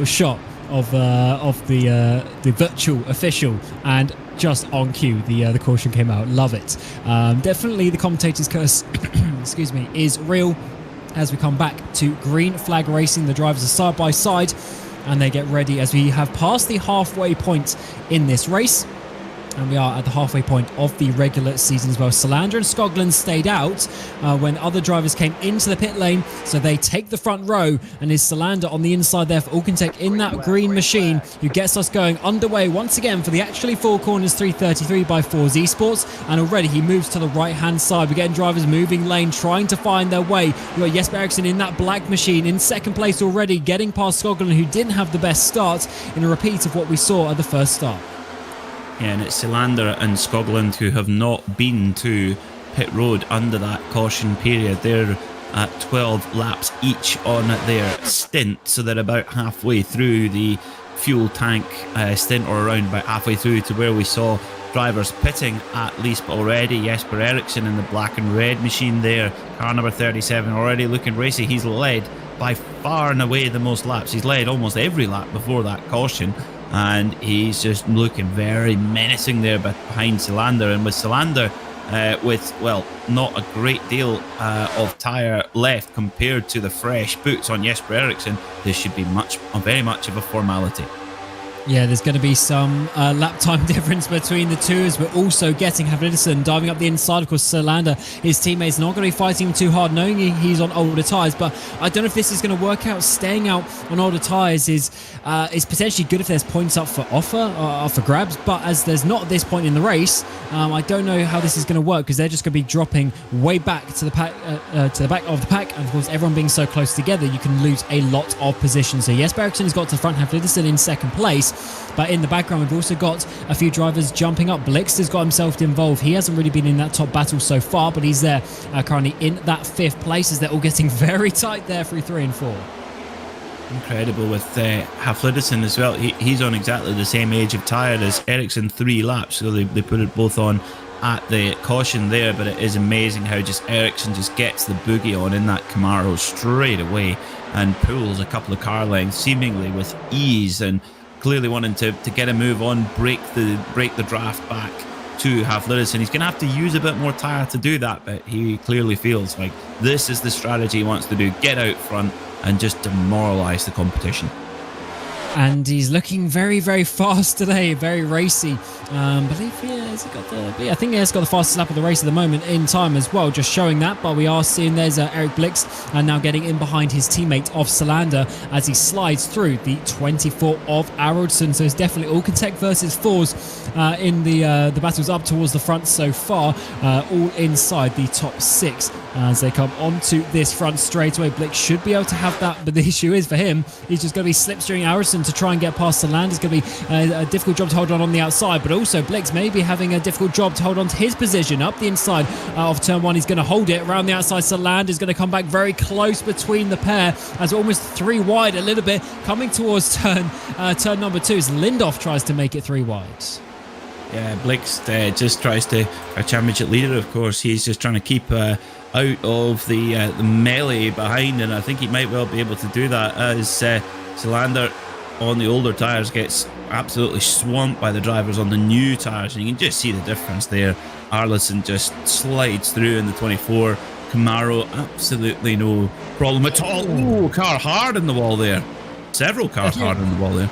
shot of the virtual official, and just on cue the caution came out. Love it. Definitely the commentator's curse excuse me, is real. As we come back to green flag racing, the drivers are side by side, and they get ready as we have passed the halfway point in this race. And we are at the halfway point of the regular season as well. Selander and Skoglund stayed out when other drivers came into the pit lane, so they take the front row, and is Selander on the inside there for Alcantech in that green machine, who gets us going underway once again for the actually four corners 333 by FORS eSports. And already he moves to the right hand side. We're getting drivers moving lane, trying to find their way. We've got Jesper Eriksson in that black machine in second place already, getting past Skoglund, who didn't have the best start, in a repeat of what we saw at the first start. Yeah, and it's Selander and Skoglund who have not been to pit road under that caution period. They're at 12 laps each on their stint, so they're about halfway through the fuel tank stint, or around about halfway through to where we saw drivers pitting at least. But already Jesper Eriksson in the black and red machine there, car number 37, already looking racy. He's led by far and away the most laps. He's led almost every lap before that caution, and he's just looking very menacing there behind Selander. And with Selander with, well, not a great deal of tyre left compared to the fresh boots on Jesper Eriksson, this should be very much of a formality. Yeah, there's going to be some lap time difference between the two, as we're also getting Havlidsson diving up the inside. Of course, Selander, his teammates, not going to be fighting him too hard, knowing he's on older tyres. But I don't know if this is going to work out. Staying out on older tyres is potentially good if there's points up for for grabs. But as there's not at this point in the race, I don't know how this is going to work, because they're just going to be dropping way back to the back of the pack. And of course, everyone being so close together, you can lose a lot of position. So Jesper Eriksson has got to the front, Havlidsson in second place. But in the background, we've also got a few drivers jumping up. Blixter's got himself involved. He hasn't really been in that top battle so far, but he's there currently in that 5th place, as they're all getting very tight there through 3 and 4. Incredible with Havlidsson as well. He's on exactly the same age of tyre as Eriksson, 3 laps, so they put it both on at the caution there. But it is amazing how just Eriksson just gets the boogie on in that Camaro straight away and pulls a couple of car lengths seemingly with ease, and clearly wanting to get a move on, break the draft back to Havlidsson. He's going to have to use a bit more tyre to do that, but he clearly feels like this is the strategy he wants to do: get out front and just demoralise the competition. And he's looking very, very fast today, very racy. I think he has got the fastest lap of the race at the moment in time as well, just showing that. But we are seeing there's Eric Blix now getting in behind his teammate of Salander as he slides through the 24 of Araldson. So it's definitely Alcantech versus FORS in the battles up towards the front so far, all inside the top 6 as they come onto this front straight away. Blix should be able to have that, but the issue is for him, he's just going to be slipstreaming Araldson to try and get past the land. It's going to be a difficult job to hold on the outside, but also Blix may be having a difficult job to hold on to his position up the inside of turn 1. He's going to hold it around the outside. Saland is going to come back very close between the pair as almost 3 wide a little bit coming towards turn number 2 as Lindoff tries to make it 3 wide. Yeah, Blix just tries to, a championship leader, of course, he's just trying to keep out of the melee behind, and I think he might well be able to do that as Salander on the older tyres gets absolutely swamped by the drivers on the new tyres, and you can just see the difference there. Araldson just slides through in the 24. Camaro, absolutely no problem at all. Ooh, car hard in the wall there. Several cars hard in the wall there.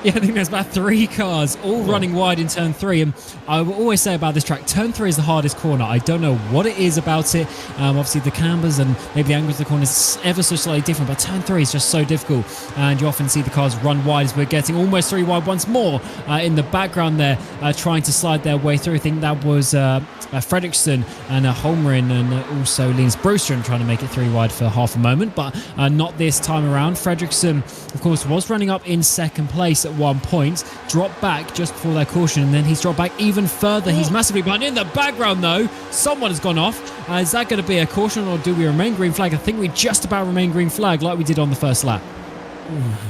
Yeah, I think there's about 3 cars all running wide in turn 3, and I will always say about this track, turn 3 is the hardest corner. I don't know what it is about it. Obviously the cambers and maybe the angles of the corner is ever so slightly different, but turn 3 is just so difficult, and you often see the cars run wide as we're getting almost 3 wide once more in the background there, trying to slide their way through. I think that was Fredriksson and Holmgren and also Linus Broström trying to make it 3 wide for half a moment, but not this time around. Fredriksson, of course, was running up in second place at one point, dropped back just before their caution, and then he's dropped back even further. He's massively behind. In the background though, someone has gone off. Is that going to be a caution, or do we remain green flag? I think we just about remain green flag like we did on the first lap.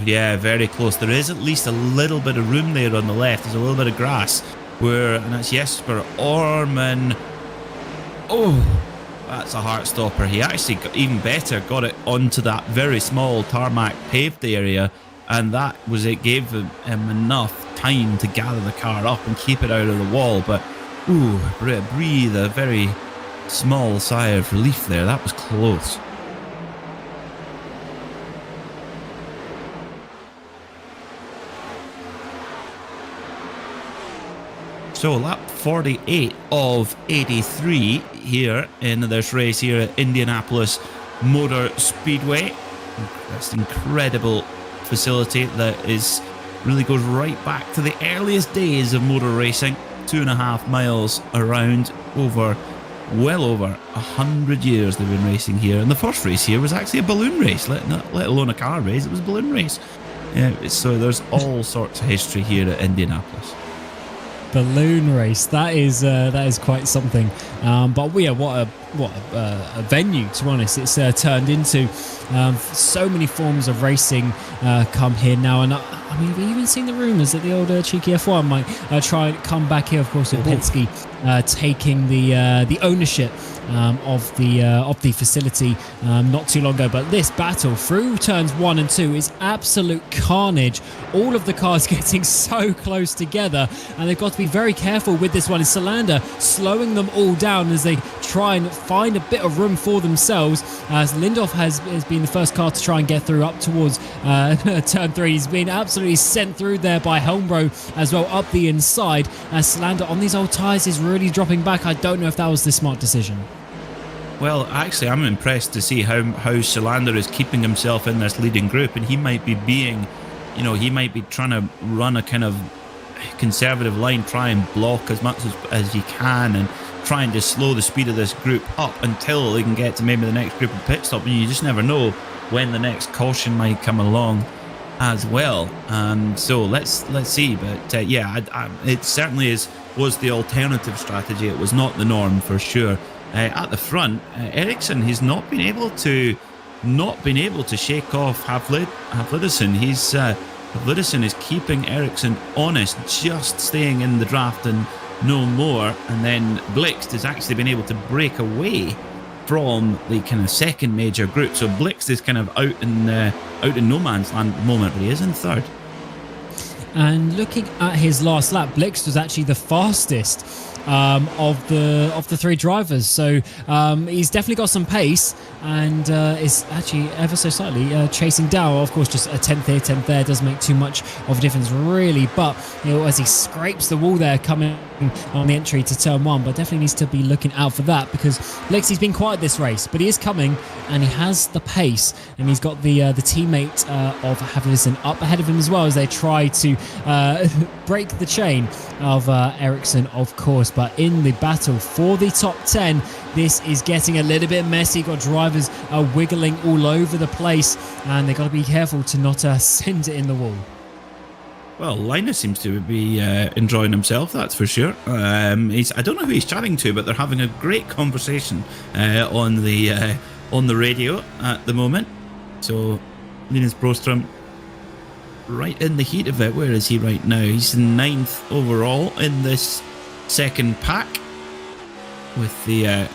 Yeah, very close. There is at least a little bit of room there on the left. There's a little bit of grass and that's Jesper Orman. Oh, that's a heart stopper. He actually got even better, got it onto that very small tarmac paved area, and that was it. Gave him enough time to gather the car up and keep it out of the wall. But breathe a very small sigh of relief there. That was close. So lap 48 of 83 here in this race here at Indianapolis Motor Speedway. This incredible facility that really goes right back to the earliest days of motor racing. 2.5 miles around, well over 100 years they've been racing here. And the first race here was actually a balloon race, let alone a car race. It was a balloon race. So there's all sorts of history here at Indianapolis. Balloon race, that is quite something. But what a venue, to be honest. It's turned into so many forms of racing come here now, and I mean, we've even seen the rumours that the old cheeky F1 might try and come back here, of course, with Penske taking the ownership of the facility not too long ago. But this battle through turns 1 and 2 is absolute carnage. All of the cars getting so close together, and they've got to be very careful with this one. Is Salander slowing them all down as they try and find a bit of room for themselves, as Lindoff has been the first car to try and get through up towards turn 3. He's been absolutely sent through there by Helmbro as well up the inside, as Salander on these old tyres is really dropping back. I don't know if that was the smart decision. Well, actually, I'm impressed to see how Salander is keeping himself in this leading group, and he might be trying to run a kind of conservative line, try and block as much as he can, and trying to slow the speed of this group up until they can get to maybe the next group of pit stop. And you just never know when the next caution might come along as well. So let's see. But it certainly was the alternative strategy. It was not the norm for sure. At the front, Ericsson has not been able to shake off Havlidsson. Havlidsson is keeping Ericsson honest, just staying in the draft and no more. And then Blixt has actually been able to break away from the kind of second major group. So Blixt is kind of out in no man's land at the moment, but he is in third. And looking at his last lap, Blixt was actually the fastest of the three drivers. So he's definitely got some pace, and is actually ever so slightly chasing down. Of course, just a 10th here, 10th there doesn't make too much of a difference really, but as he scrapes the wall there coming on the entry to turn 1, but definitely needs to be looking out for that, because Lexi's been quiet this race, but he is coming and he has the pace, and he's got the teammate of Havison up ahead of him as well, as they try to break the chain of Ericsson, of course. But in the battle for the top 10, this is getting a little bit messy. Got drivers wiggling all over the place, and they've got to be careful to not send it in the wall. Well, Linus seems to be enjoying himself, that's for sure. I don't know who he's chatting to, but they're having a great conversation on the radio at the moment. So, Linus Broström right in the heat of it. Where is he right now? He's 9th overall in this second pack with the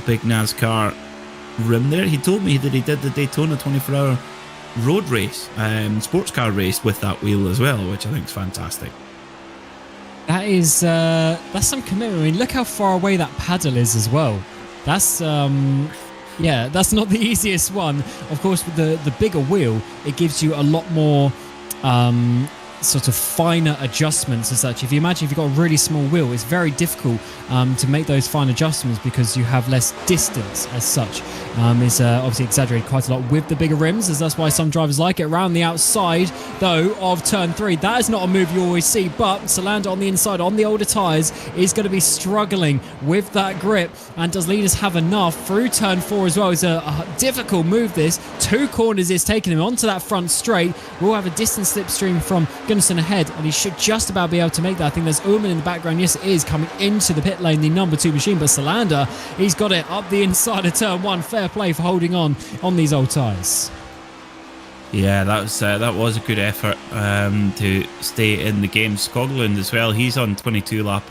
big NASCAR rim there. He told me that he did the Daytona 24-hour road race, sports car race with that wheel as well, which I think is fantastic. That is that's some commitment. I mean, look how far away that paddle is as well. That's yeah, that's not the easiest one. Of course, with the bigger wheel, it gives you a lot more sort of finer adjustments as such. If you imagine if you've got a really small wheel, it's very difficult to make those fine adjustments because you have less distance as such. It's obviously exaggerated quite a lot with the bigger rims, as that's why some drivers like it. Around the outside, though, of turn 3, that is not a move you always see, but Solander on the inside, on the older tyres, is going to be struggling with that grip. And does Linus have enough through turn 4 as well? It's a difficult move, this. 2 corners is taking him onto that front straight. We'll have a distance slipstream from Gunnarsson ahead, and he should just about be able to make that. I think there's Ullman in the background. Yes, it is coming into the pit lane, the number 2 machine, but Solander, he's got it up the inside of turn 1. Fair play for holding on these old tyres. Yeah, that was a good effort to stay in the game. Skoglund as well, he's on 22 lap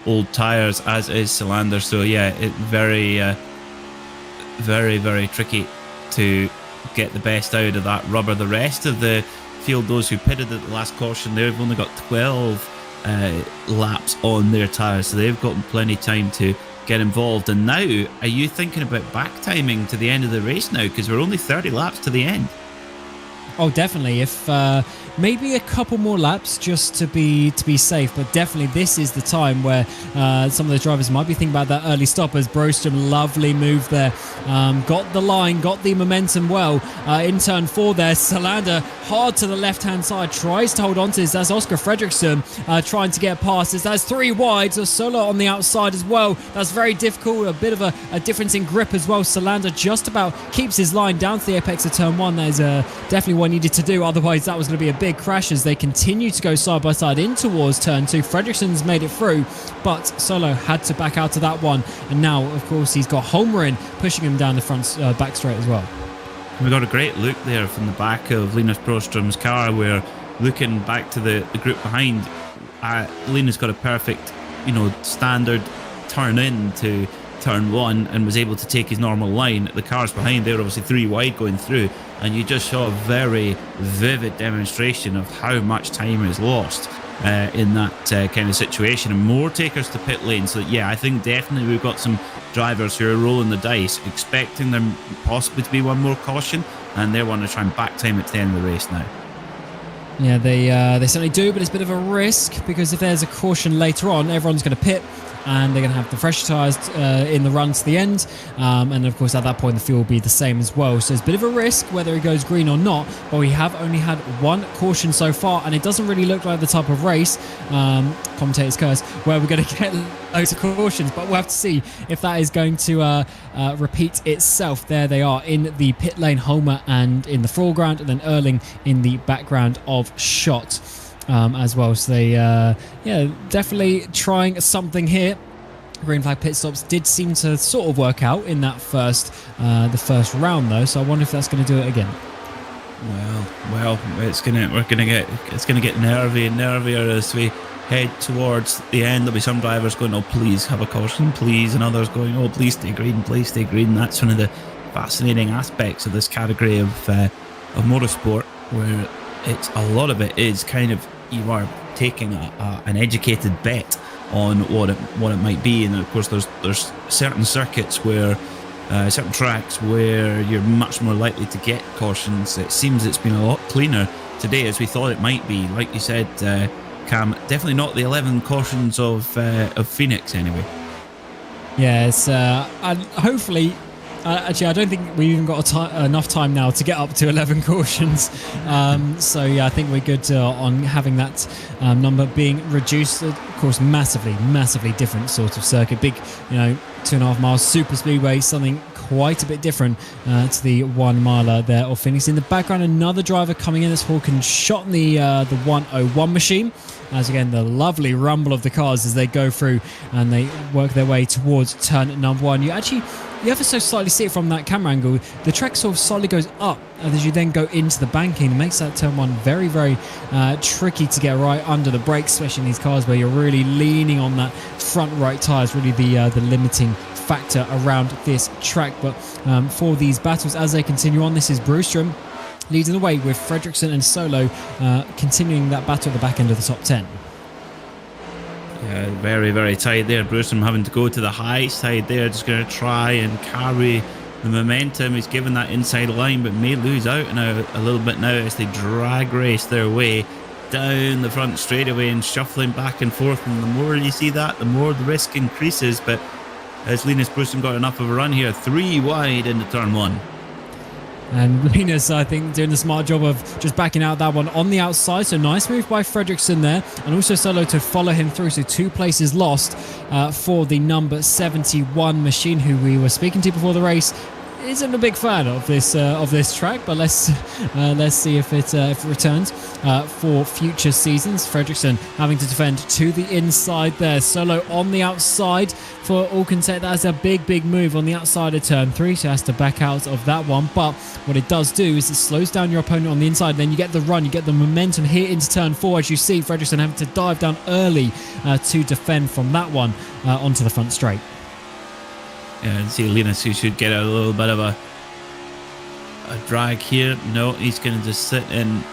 old tyres, as is Solander. So yeah, it very very tricky to get the best out of that rubber. The rest of the field, those who pitted at the last caution, they've only got 12 laps on their tyres, so they've got plenty of time to get involved. And now, are you thinking about back timing to the end of the race now? Because we're only 30 laps to the end. Oh, definitely. If maybe a couple more laps just to be safe, but definitely this is the time where some of the drivers might be thinking about that early stop. As Broström, lovely move there, got the line, got the momentum well in turn 4 there. Solander hard to the left hand side, tries to hold on to this. That's Oscar Fredriksson trying to get past this. That's 3 wide, so Solo on the outside as well. That's very difficult, a bit of a difference in grip as well. Solander just about keeps his line down to the apex of turn 1. That is definitely what he needed to do, otherwise that was going to be a big crash as they continue to go side by side in towards turn 2. Fredriksson's made it through, but Solo had to back out to that one, and now of course he's got Holmgren pushing him down the front back straight as well. We got a great look there from the back of Linus Broström's car, where looking back to the group behind, Linus got a perfect standard turn in to turn 1 and was able to take his normal line. The cars behind, they were obviously 3 wide going through, and you just saw a very vivid demonstration of how much time is lost in that kind of situation, and more takers to pit lane. So yeah, I think definitely we've got some drivers who are rolling the dice, expecting them possibly to be one more caution, and they want to try and back time at the end of the race now. Yeah, they certainly do, but it's a bit of a risk, because if there's a caution later on, everyone's going to pit, and they're going to have the fresh tyres in the run to the end, and of course at that point the fuel will be the same as well. So it's a bit of a risk whether it goes green or not, but we have only had 1 caution so far, and it doesn't really look like the type of race, commentator's curse, where we're going to get loads of cautions, but we'll have to see if that is going to repeat itself. There they are in the pit lane, Homer and in the foreground, and then Erling in the background of shot. As well, so they definitely trying something here. Green flag pit stops did seem to sort of work out in that the first round though, so I wonder if that's going to do it again. Well, it's gonna get nervy and nervier as we head towards the end. There'll be some drivers going, "Oh, please have a caution, please," and others going, "Oh, please stay green, please stay green." That's one of the fascinating aspects of this category of motorsport, where a lot of it is kind of, you are taking an educated bet on what it might be. And of course, there's certain circuits where certain tracks where you're much more likely to get cautions. It seems it's been a lot cleaner today as we thought it might be. Like you said, Cam, definitely not the 11 cautions of Phoenix anyway. Yeah, it's and hopefully. Actually, I don't think we've even got enough time now to get up to 11 cautions. So yeah, I think we're good on having that number being reduced. Of course, massively different sort of circuit. Big, 2.5 miles super speedway, something quite a bit different to the 1 miler there of Phoenix. In the background, another driver coming in. That's Hawkins shot in the 101 machine. As again, the lovely rumble of the cars as they go through and they work their way towards turn number 1. You ever so slightly see it from that camera angle. The track sort of slowly goes up as you then go into the banking. It makes that turn 1 very, very tricky to get right under the brakes, especially in these cars where you're really leaning on that front right tyre. Is really the limiting factor around this track. But for these battles, as they continue on, this is Brewstrom leading the way with Fredriksson and Solo continuing that battle at the back end of the top 10. Yeah, very, very tight there. Brewstrom having to go to the high side there, just going to try and carry the momentum. He's given that inside line, but may lose out now a little bit now as they drag race their way down the front straightaway and shuffling back and forth. And the more you see that, the more the risk increases. But as Linus Brewstrom got enough of a run here, 3 wide into turn 1. And Linus, I think, doing the smart job of just backing out that one on the outside. So nice move by Fredriksson there. And also Solo to follow him through. So 2 places lost for the number 71 machine, who we were speaking to before the race. Isn't a big fan of this track, but let's see if it returns for future seasons. Fredriksson having to defend to the inside there. Solo on the outside for Alcantech. That's a big move on the outside of turn 3, so has to back out of that one. But what it does do is it slows down your opponent on the inside. Then you get the run, you get the momentum here into turn 4. As you see, Fredriksson having to dive down early to defend from that one onto the front straight. Yeah, and see Linus, who should get a little bit of a drag here. No, he's going to just sit in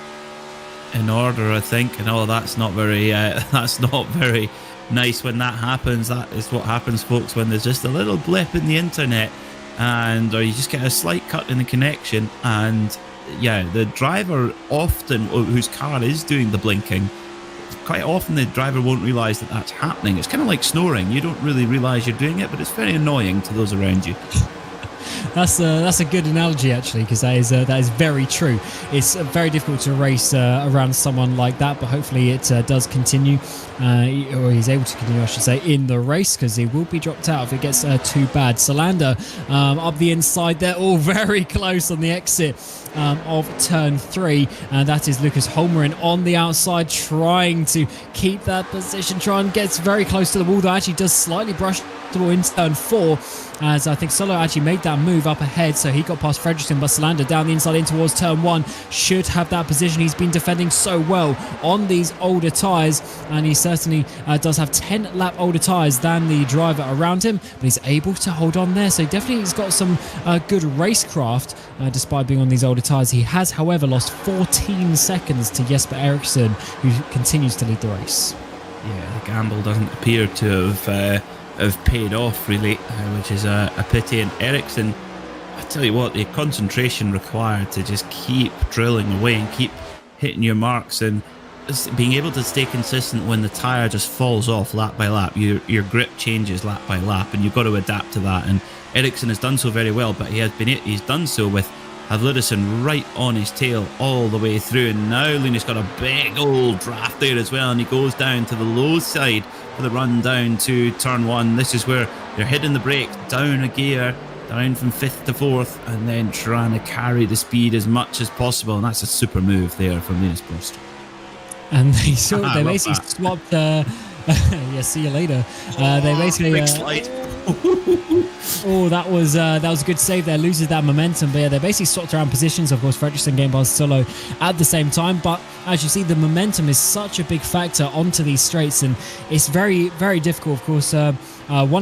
order, I think. And that's not very nice when that happens. That is what happens, folks, when there's just a little blip in the internet, or you just get a slight cut in the connection. And yeah, the driver often, whose car is doing the blinking, quite often the driver won't realise that that's happening. It's kind of like snoring. You don't really realise you're doing it, but it's very annoying to those around you. That's a good analogy, actually, because that is very true. It's very difficult to race around someone like that, but hopefully it does continue, or he's able to continue, I should say, in the race, because he will be dropped out if it gets too bad. Solander up the inside there, all very close on the exit of turn 3, and that is Lucas Holmgren on the outside trying to keep that position. Tron gets very close to the wall, though actually does slightly brush the ball in turn 4, as I think Solo actually made that move up ahead, so he got past Fredriksson. But Solander down the inside in towards turn 1 should have that position. He's been defending so well on these older tyres, and he certainly does have 10 lap older tyres than the driver around him, but he's able to hold on there. So definitely he's got some good racecraft despite being on these older tyres. He has, however, lost 14 seconds to Jesper Eriksson, who continues to lead the race. Yeah, the gamble doesn't appear to have paid off, really, which is a pity. And Eriksson, I tell you what, the concentration required to just keep drilling away and keep hitting your marks, and being able to stay consistent when the tyre just falls off lap by lap. Your grip changes lap by lap, and you've got to adapt to that. And Eriksson has done so very well, but he's done so with Ludvigsen right on his tail all the way through. And now Linus got a big old draft there as well, and he goes down to the low side for the run down to turn 1. This is where they're hitting the brake, down a gear, down from 5th to 4th, and then trying to carry the speed as much as possible. And that's a super move there from Linus Brewstrom. And they basically swapped. Yeah, see you later. They basically. Big slide. Oh, that was a good save there. Loses that momentum, but yeah, they basically swapped around positions. Of course, Fredriksson getting past Solo at the same time, but as you see, the momentum is such a big factor onto these straights, and it's very, very difficult. Of course, 1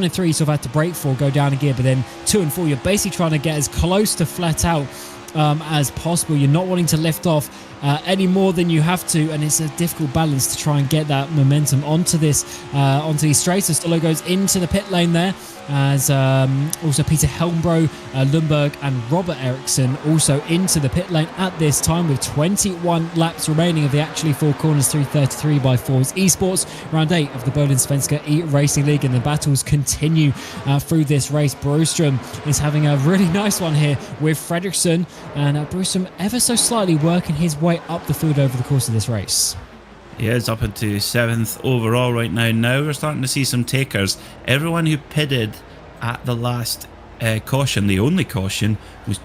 and 3 you sort of had to brake for, go down a gear, but then 2 and 4 you're basically trying to get as close to flat out as possible. You're not wanting to lift off any more than you have to, and it's a difficult balance to try and get that momentum onto these straights. So Stollo goes into the pit lane there, as also Peter Helmbro, Lundberg and Robert Eriksson also into the pit lane at this time, with 21 laps remaining of the actually four corners 333 by FORS eSports. Round 8 of the Bohlin Svenska Racing League, and the battles continue through this race. Broström is having a really nice one here with Fredriksson, and Broström ever so slightly working his way up the field over the course of this race. He is up into 7th overall right now. Now we're starting to see some takers. Everyone who pitted at the last caution, the only caution,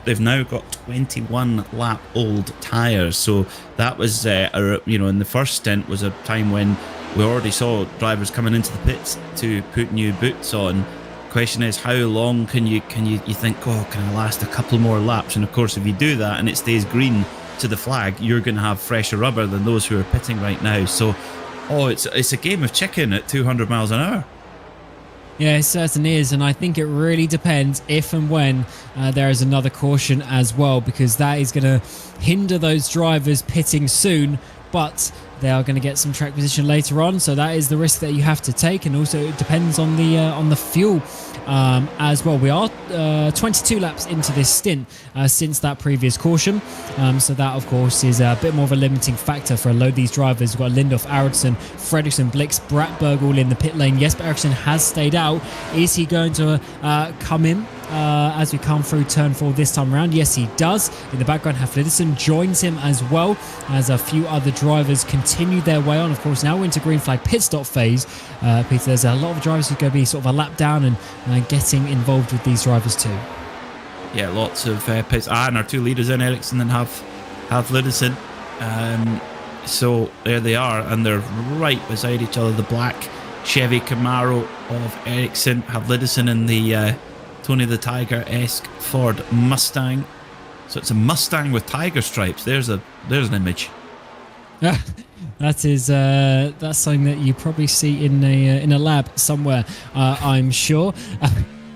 they've now got 21 lap old tyres. So that was, in the first stint was a time when we already saw drivers coming into the pits to put new boots on. Question is, how long can you think, oh, can I last a couple more laps? And of course, if you do that and it stays green to the flag, you're going to have fresher rubber than those who are pitting right now. So, it's a game of chicken at 200 miles an hour. Yeah, it certainly is, and I think it really depends if and when there is another caution as well, because that is going to hinder those drivers pitting soon, but they are going to get some track position later on, so that is the risk that you have to take. And also it depends on the fuel as well. We are 22 laps into this stint since that previous caution, so that of course is a bit more of a limiting factor for a load of these drivers. We've got Lindorf, Arvidsson, Fredriksson, Blix, Bratberg all in the pit lane. Jesper Eriksson has stayed out. Is he going to come in as we come through turn 4 this time around? Yes, he does. In the background, Haflidsson joins him as well, as a few other drivers continue their way on. Of course, now we're into green flag pit stop phase. Peter, there's a lot of drivers who are going to be sort of a lap down and getting involved with these drivers too. Yeah, lots of pits. And our two leaders in Eriksson and Haflidsson. So there they are, and they're right beside each other. The black Chevy Camaro of Eriksson, Haflidsson in the Tony the Tiger-esque Ford Mustang. So it's a Mustang with tiger stripes. There's an image. That is that's something that you probably see in a lab somewhere, I'm sure.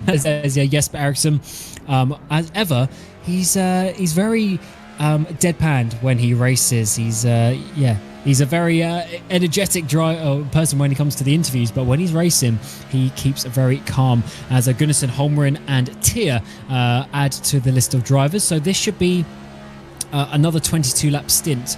As Jesper Eriksson, as ever, he's very deadpanned when he races. He's a very energetic person when he comes to the interviews, but when he's racing, he keeps very calm. As Gunnarsson, Holmgren and Tier add to the list of drivers. So this should be another 22-lap stint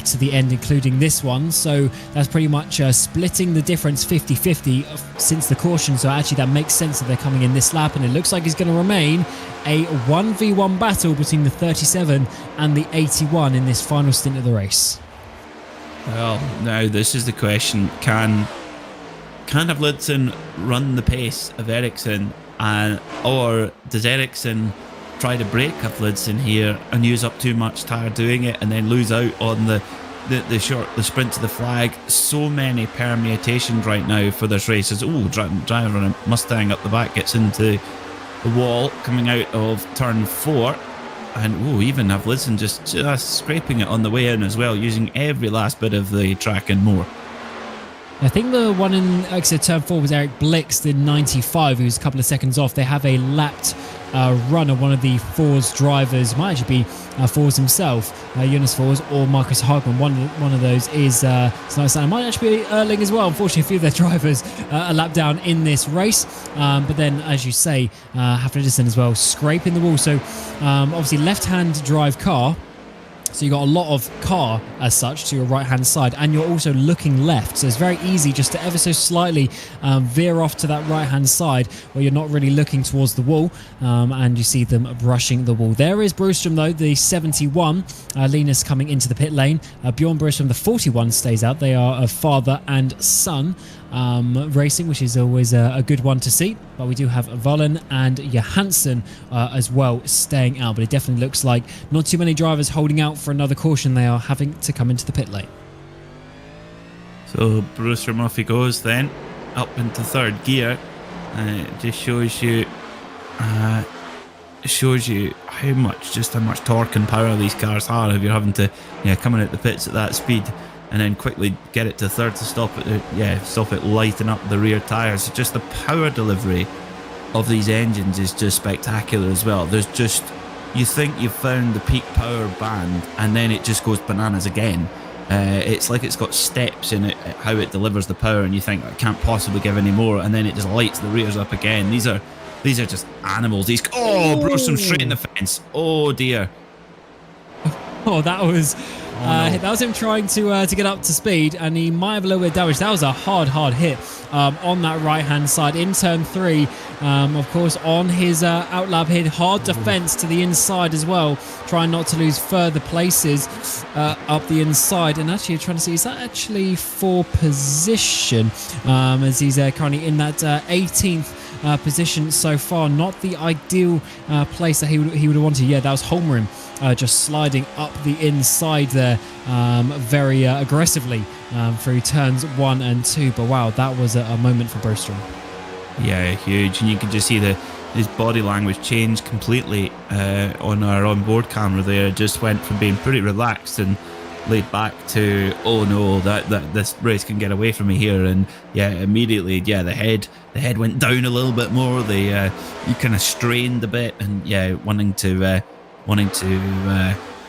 to the end, including this one. So that's pretty much splitting the difference 50-50 since the caution. So actually that makes sense that they're coming in this lap, and it looks like it's going to remain a 1v1 battle between the 37 and the 81 in this final stint of the race. Well, now this is the question. Can Haflidsson run the pace of Eriksson, or does Eriksson try to break Haflidsson here and use up too much tyre doing it and then lose out on the sprint to the flag? So many permutations right now for this race. Driver on a Mustang up the back gets into the wall coming out of turn 4. And even Haflidsson just scraping it on the way in as well, using every last bit of the track and more. I think the one in exit turn 4 was Eric Blix in 95, who's a couple of seconds off. They have a lapped run of one of the FORS drivers. Might actually be FORS himself, Jonas FORS, or Marcus Hagman. One of those is it might actually be Erling as well. Unfortunately, a few of their drivers are lapped down in this race. But then, as you say, Haflidsson as well, scraping the wall. So obviously left-hand drive car. So you've got a lot of car as such to your right-hand side, and you're also looking left. So it's very easy just to ever so slightly veer off to that right-hand side where you're not really looking towards the wall, and you see them brushing the wall. There is Broström, though, the 71. Linus coming into the pit lane. Bjorn Broström, the 41, stays out. They are a father and son racing, which is always a good one to see. But we do have Bohlin and Johansson as well staying out. But it definitely looks like not too many drivers holding out for another caution. They are having to come into the pit lane. So Broström off he goes then, up into third gear. It just shows you how much torque and power these cars are if you're having to coming out the pits at that speed and then quickly get it to third to stop it lighting up the rear tyres. Just the power delivery of these engines is just spectacular as well. There's just you think you've found the peak power band, and then it just goes bananas again. It's like it's got steps in it, how it delivers the power, and you think, I can't possibly give any more, and then it just lights the rears up again. These are just animals. Broström straight in the fence. Oh dear. Oh, that was him trying to get up to speed, and he might have a little bit of damage. That was a hard hit on that right-hand side in turn 3. Of course, on his outlap hit, hard defense to the inside as well, trying not to lose further places up the inside. And actually, you're trying to see, is that actually for position? As he's currently in that 18th position so far. Not the ideal place that he would have wanted. Yeah, that was Holmgren just sliding up the inside there very aggressively through turns 1 and 2. But wow, that was a moment for Broström. Yeah, huge. And you can just see his body language change completely on our onboard camera there. It just went from being pretty relaxed and laid back to, oh no, that this race can get away from me here. And yeah, immediately, yeah, the head went down a little bit more. You kind of strained a bit, and yeah, wanting to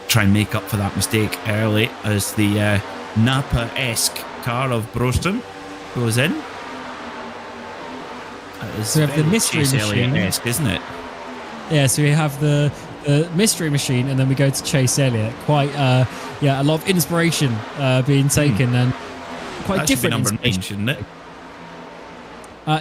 try and make up for that mistake early as the Napa-esque car of Broström goes in. So we have the mystery machine, isn't it? Yeah, so we have the mystery machine, and then we go to Chase Elliott. Quite, a lot of inspiration being taken, and quite that different. Should be number 9, shouldn't it?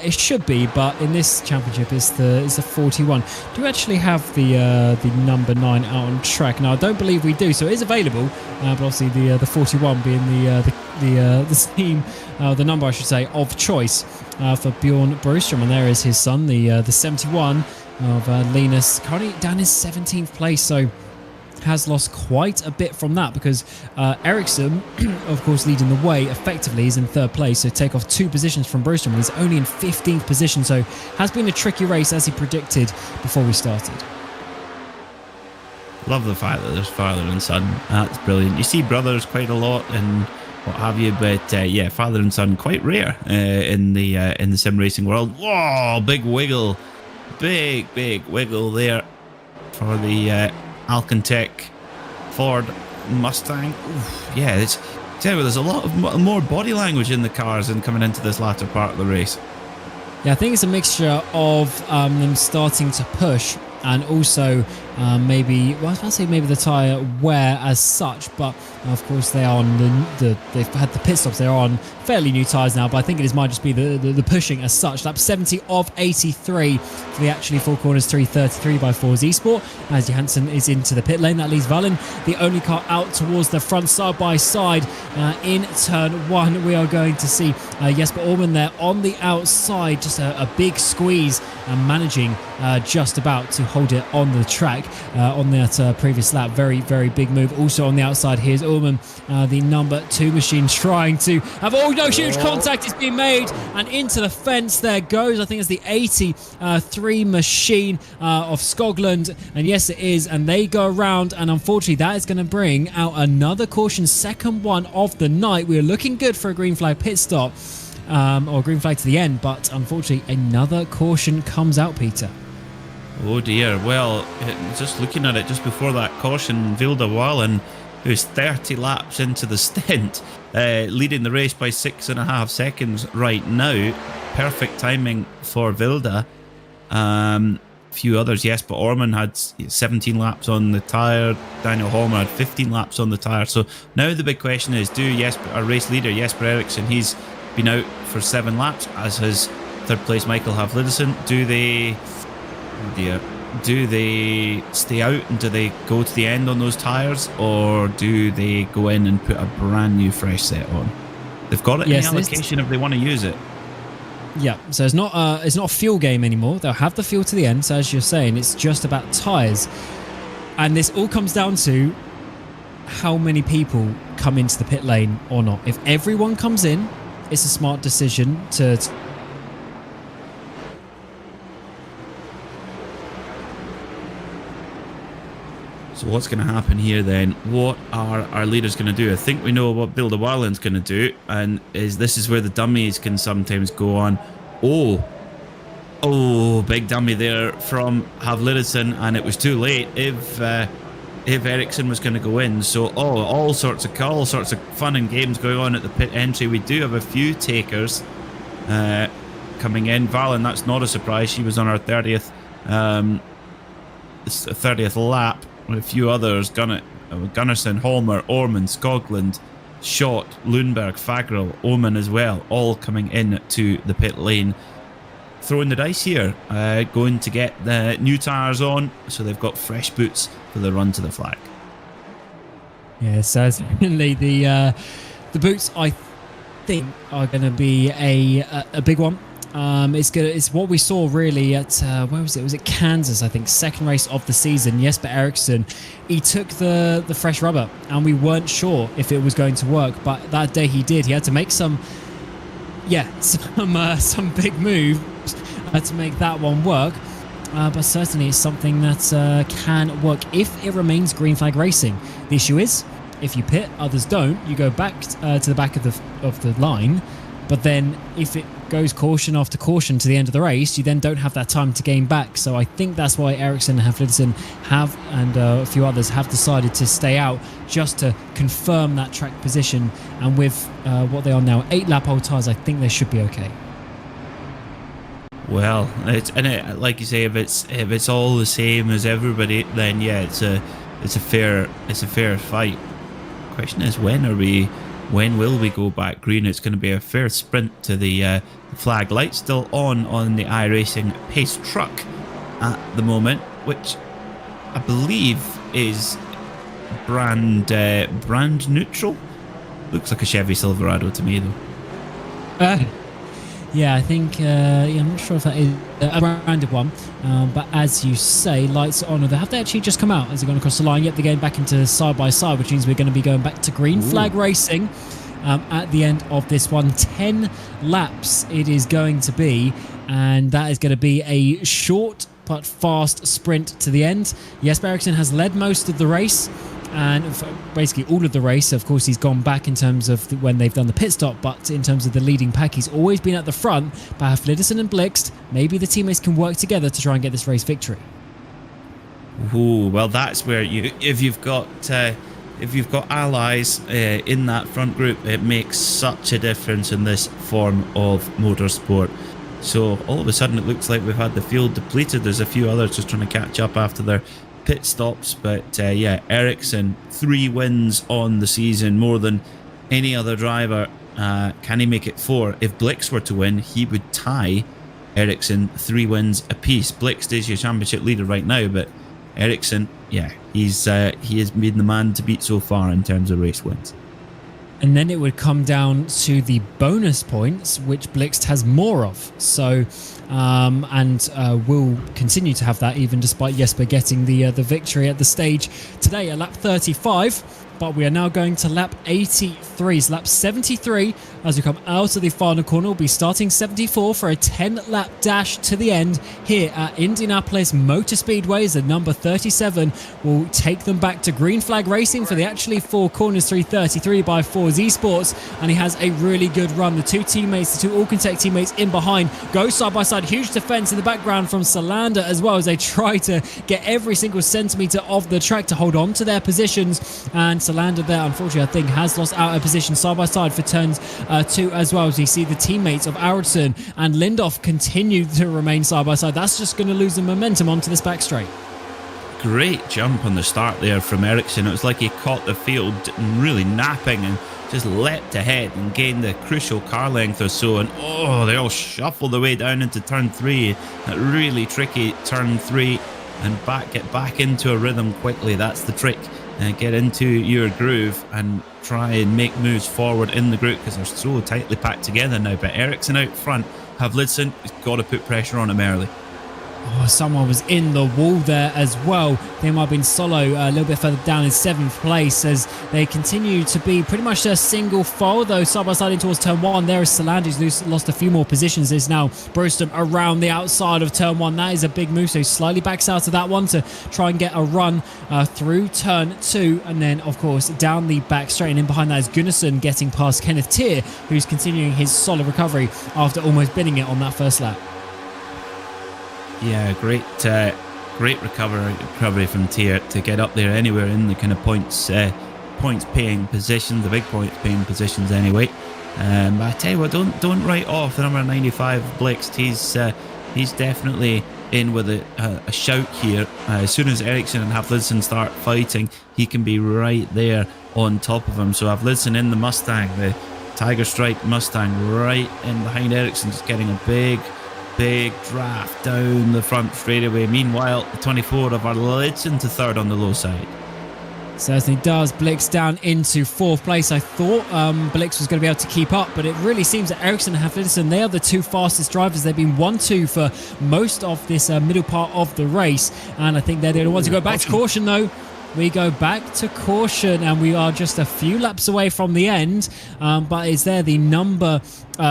It should be, but in this championship, it's the 41. Do we actually have the number 9 out on track? Now, I don't believe we do, so it is available. But obviously, the 41 being the team, the number I should say, of choice for Bjorn Broström, and there is his son, the 71 of Linus, currently down in 17th place. So has lost quite a bit from that, because Ericsson, of course, leading the way effectively, is in 3rd place, so take off 2 positions from Broström. He's only in 15th position, so has been a tricky race as he predicted before we started. Love the fact that there's father and son. That's brilliant. You see brothers quite a lot and what have you, but yeah, father and son quite rare in the sim racing world. Whoa, big wiggle there for the Alcantech Ford Mustang. Oof, yeah, there's a lot of more body language in the cars and coming into this latter part of the race. Yeah, I think it's a mixture of them starting to push, and also maybe the tyre wear as such, but of course they are on they've had the pit stops. They're on fairly new tyres now, but I think might just be the pushing as such. Lap 70 of 83 for the actually 4 corners 3:33 by FORS eSport, as Johansson is into the pit lane. That leaves Bohlin, the only car out towards the front side by side. In turn 1, we are going to see Jesper Orman there on the outside, just a big squeeze, and managing just about to hold it on the track on that previous lap. Very, very big move. Also on the outside, here's Orman, the number 2 machine, trying to have huge contact is being made, and into the fence there goes. I think it's the 83 machine of Skoglund, and yes it is, and they go around, and unfortunately that is going to bring out another caution, second one of the night. We are looking good for a green flag pit stop, or green flag to the end, but unfortunately another caution comes out, Peter. Oh dear. Well, just looking at it, just before that caution, Vilda Bohlin, who's 30 laps into the stint, leading the race by 6.5 seconds right now. Perfect timing for Vilda. Few others, Jesper Orman had 17 laps on the tyre. Daniel Holmer had 15 laps on the tyre. So now the big question is, our race leader, Jesper Eriksson, he's been out for 7 laps, as has 3rd place Michael Havlidsen. Do they stay out and do they go to the end on those tyres, or do they go in and put a brand new fresh set on? They've got it in the allocation if they want to use it. Yeah, so it's not a fuel game anymore. They'll have the fuel to the end. So as you're saying, it's just about tyres, and this all comes down to how many people come into the pit lane or not. If everyone comes in, it's a smart decision to So what's going to happen here then? What are our leaders going to do? I think we know what Vilda Bohlin's going to do, and this is where the dummies can sometimes go on. Oh Oh, big dummy there from Havlirisson, and it was too late if Ericsson was going to go in. So, all sorts of fun and games going on at the pit entry. We do have a few takers coming in. Valen, that's not a surprise. She was on her 30th lap with a few others. Gunnarsson, Holmer, Ormond, Skoglund, Schott, Lundberg, Fagerl, Oman as well, all coming in to the pit lane. Throwing the dice here, going to get the new tyres on, so they've got fresh boots for the run to the flag. Yeah, certainly the boots I think are going to be a big one. It's what we saw really at where was it? Was it Kansas? I think second race of the season. Jesper Eriksson, he took the fresh rubber, and we weren't sure if it was going to work, but that day he did. He had to make some big moves to make that one work. But certainly it's something that can work if it remains green flag racing. The issue is, if you pit, others don't, you go back to the back of the line. But then if it goes caution after caution to the end of the race, you then don't have that time to gain back. So I think that's why Ericsson and Havlirisson and a few others have decided to stay out, just to confirm that track position. And with what they are now, 8 lap old tyres, I think they should be okay. Well, like you say, if it's all the same as everybody, then yeah, it's a fair fight. Question is, when will we go back green? It's going to be a fair sprint to the flag. Lights still on the iRacing pace truck at the moment, which I believe is brand neutral. Looks like a Chevy Silverado to me, though. Yeah, I think, I'm not sure if that is a branded one, but as you say, lights are on. Have they actually just come out as they're going across the line? Yep, they're going back into side-by-side, which means we're going to be going back to green flag racing at the end of this one. 10 laps it is going to be, and that is going to be a short but fast sprint to the end. Jesper Eriksson has led most of the race, and basically all of the race. Of course, he's gone back in terms of when they've done the pit stop, but in terms of the leading pack, he's always been at the front. But Havlirisson and Blixt, maybe the teammates can work together to try and get this race victory. Ooh, well, that's where if you've got allies in that front group, it makes such a difference in this form of motorsport. So all of a sudden, it looks like we've had the field depleted. There's a few others just trying to catch up after their pit stops, but Ericsson, 3 wins on the season, more than any other driver. Can he make it 4? If Blixt were to win, he would tie Ericsson 3 wins apiece. Blixt is your championship leader right now, but Ericsson, he has been the man to beat so far in terms of race wins. And then it would come down to the bonus points, which Blixt has more of. So, will continue to have that even despite Jesper getting the victory at the stage today at lap 35. But we are now going to lap 83. So lap 73, as we come out of the final corner, we'll be starting 74 for a 10-lap dash to the end here at Indianapolis Motor Speedway. As the number 37 will take them back to green flag racing for the actually 4 corners 333 by FORS eSPORTS. And he has a really good run. The 2 Alcantech teammates in behind go side by side. Huge defense in the background from Salander as well, as they try to get every single centimetre of the track to hold on to their positions. And Salander there, unfortunately, I think has lost out a position side by side for turns 2 as well, as we see the teammates of Aradsson and Lindhoff continue to remain side by side. That's just going to lose the momentum onto this back straight. Great jump on the start there from Ericsson. It was like he caught the field really napping and just leapt ahead and gained the crucial car length or so, and they all shuffle their way down into turn 3, that really tricky turn 3, and get back into a rhythm quickly. That's the trick. Get into your groove and try and make moves forward in the group, because they're so tightly packed together now. But Ericsson out front, Havlirisson has got to put pressure on him early. Someone was in the wall there as well. They might have been Solo a little bit further down in 7th place, as they continue to be pretty much a single file, though side by side in towards turn 1. There is Salander, who's lost a few more positions. There's now Broston around the outside of turn 1. That is a big move, so he slightly backs out of that one to try and get a run through turn 2. And then, of course, down the back straight, and in behind that is Gunnarsson getting past Kenneth Tier, who's continuing his solid recovery after almost binning it on that first lap. Yeah, great recovery from Tier to get up there anywhere in the kind of points paying positions, the big points paying positions anyway. But I tell you what, don't write off the number 95 Blixt. He's definitely in with a shout here. As soon as Ericsson and Havlidsen start fighting, he can be right there on top of him. So Havlidsen in the Mustang, the Tiger Stripe Mustang, right in behind Ericsson, just getting a big draft down the front straightaway. Meanwhile, the 24 of Havlidsen to third on the low side. Certainly does. Blix down into 4th place. I thought Blix was going to be able to keep up, but it really seems that Ericsson and Havlidsen, they are the two fastest drivers. They've been 1-2 for most of this middle part of the race, and I think they're the only ones to go back to caution, though. We go back to caution, and we are just a few laps away from the end, but it's there. The number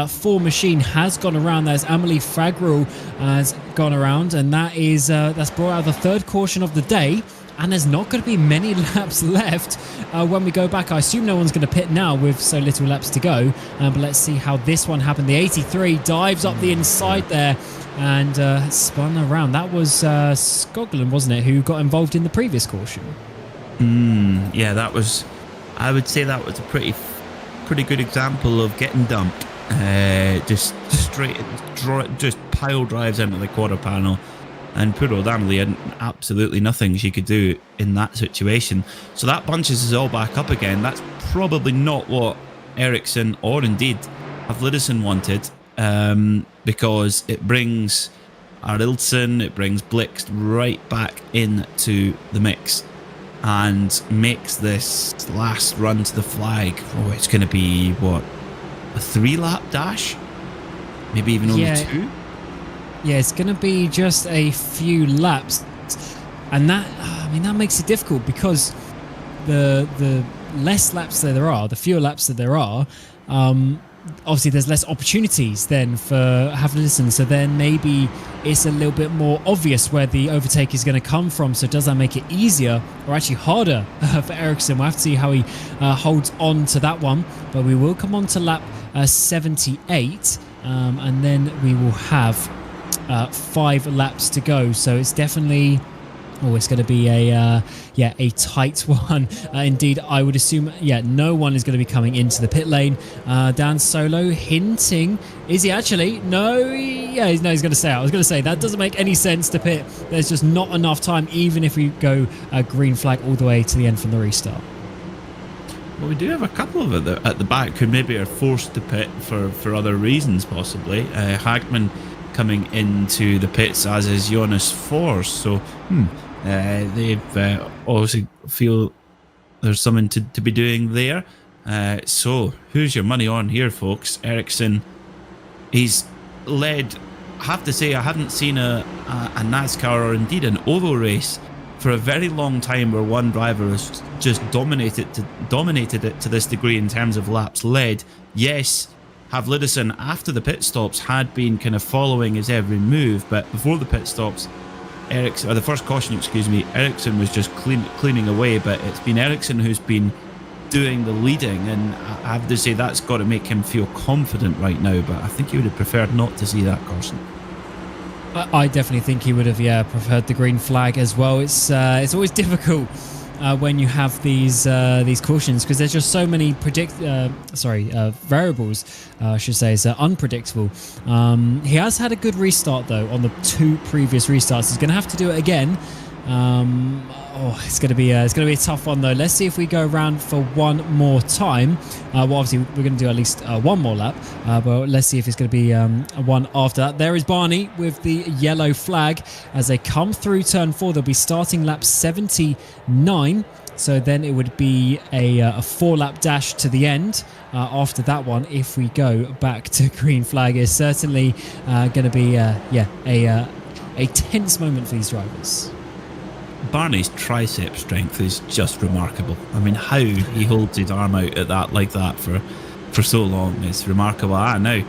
4 machine has gone around. There's Amelie Fagrel has gone around, and that's brought out the 3rd caution of the day. And there's not going to be many laps left when we go back. I assume no one's going to pit now with so little laps to go. But let's see how this one happened. The 83 dives up the inside there and spun around. That was Skoglund, wasn't it, who got involved in the previous caution? Yeah, I would say that was a pretty good example of getting dumped. Just pile drives into the quarter panel. And poor old Amelie had absolutely nothing she could do in that situation. So that bunches us all back up again. That's probably not what Ericsson or indeed Havlidsen wanted, because it brings Arildsson, it brings Blixt right back into the mix and makes this last run to the flag. Oh, it's going to be, what, a 3-lap dash? Maybe even only 2? Yeah, it's going to be just a few laps, and that makes it difficult because the less laps that there are, the fewer laps that there are, obviously there's less opportunities then for Havlidsen, so then maybe it's a little bit more obvious where the overtake is going to come from. So does that make it easier or actually harder for Ericsson? We'll have to see how he holds on to that one, but we will come on to lap 78, and then we will have 5 laps to go, so it's definitely it's going to be a tight one. Indeed, I would assume no one is going to be coming into the pit lane. Dan Solo hinting, is he actually? No, he's going to stay out. I was going to say that doesn't make any sense to pit. There's just not enough time, even if we go a green flag all the way to the end from the restart. Well, we do have a couple of it at the back who maybe are forced to pit for other reasons, possibly. Hagman coming into the pits, as is Jonas FORS. So they've obviously feel there's something to be doing there. So who's your money on here, folks? Ericsson, he's led. I have to say, I haven't seen a NASCAR or indeed an oval race for a very long time where one driver has just dominated it to this degree in terms of laps led. Yes, Havlidsen, after the pit stops, had been kind of following his every move, but before the pit stops, the first caution, Ericsson was just cleaning away, but it's been Ericsson who's been doing the leading, and I have to say that's got to make him feel confident right now, but I think he would have preferred not to see that caution. I definitely think he would have, preferred the green flag as well. It's always difficult when you have these cautions, because there's just so many variables. I should say is unpredictable. He has had a good restart though on the 2 previous restarts. He's going to have to do it again. It's going to be a tough one though. Let's see if we go around for one more time. Obviously we're going to do at least one more lap, but let's see if it's going to be one after that. There is Barney with the yellow flag as they come through turn 4. They'll be starting lap 79. So then it would be a 4-lap dash to the end after that one. If we go back to green flag, it's certainly going to be a tense moment for these drivers. Barney's tricep strength is just remarkable. I mean, how he holds his arm out at that like that for so long is remarkable. Now,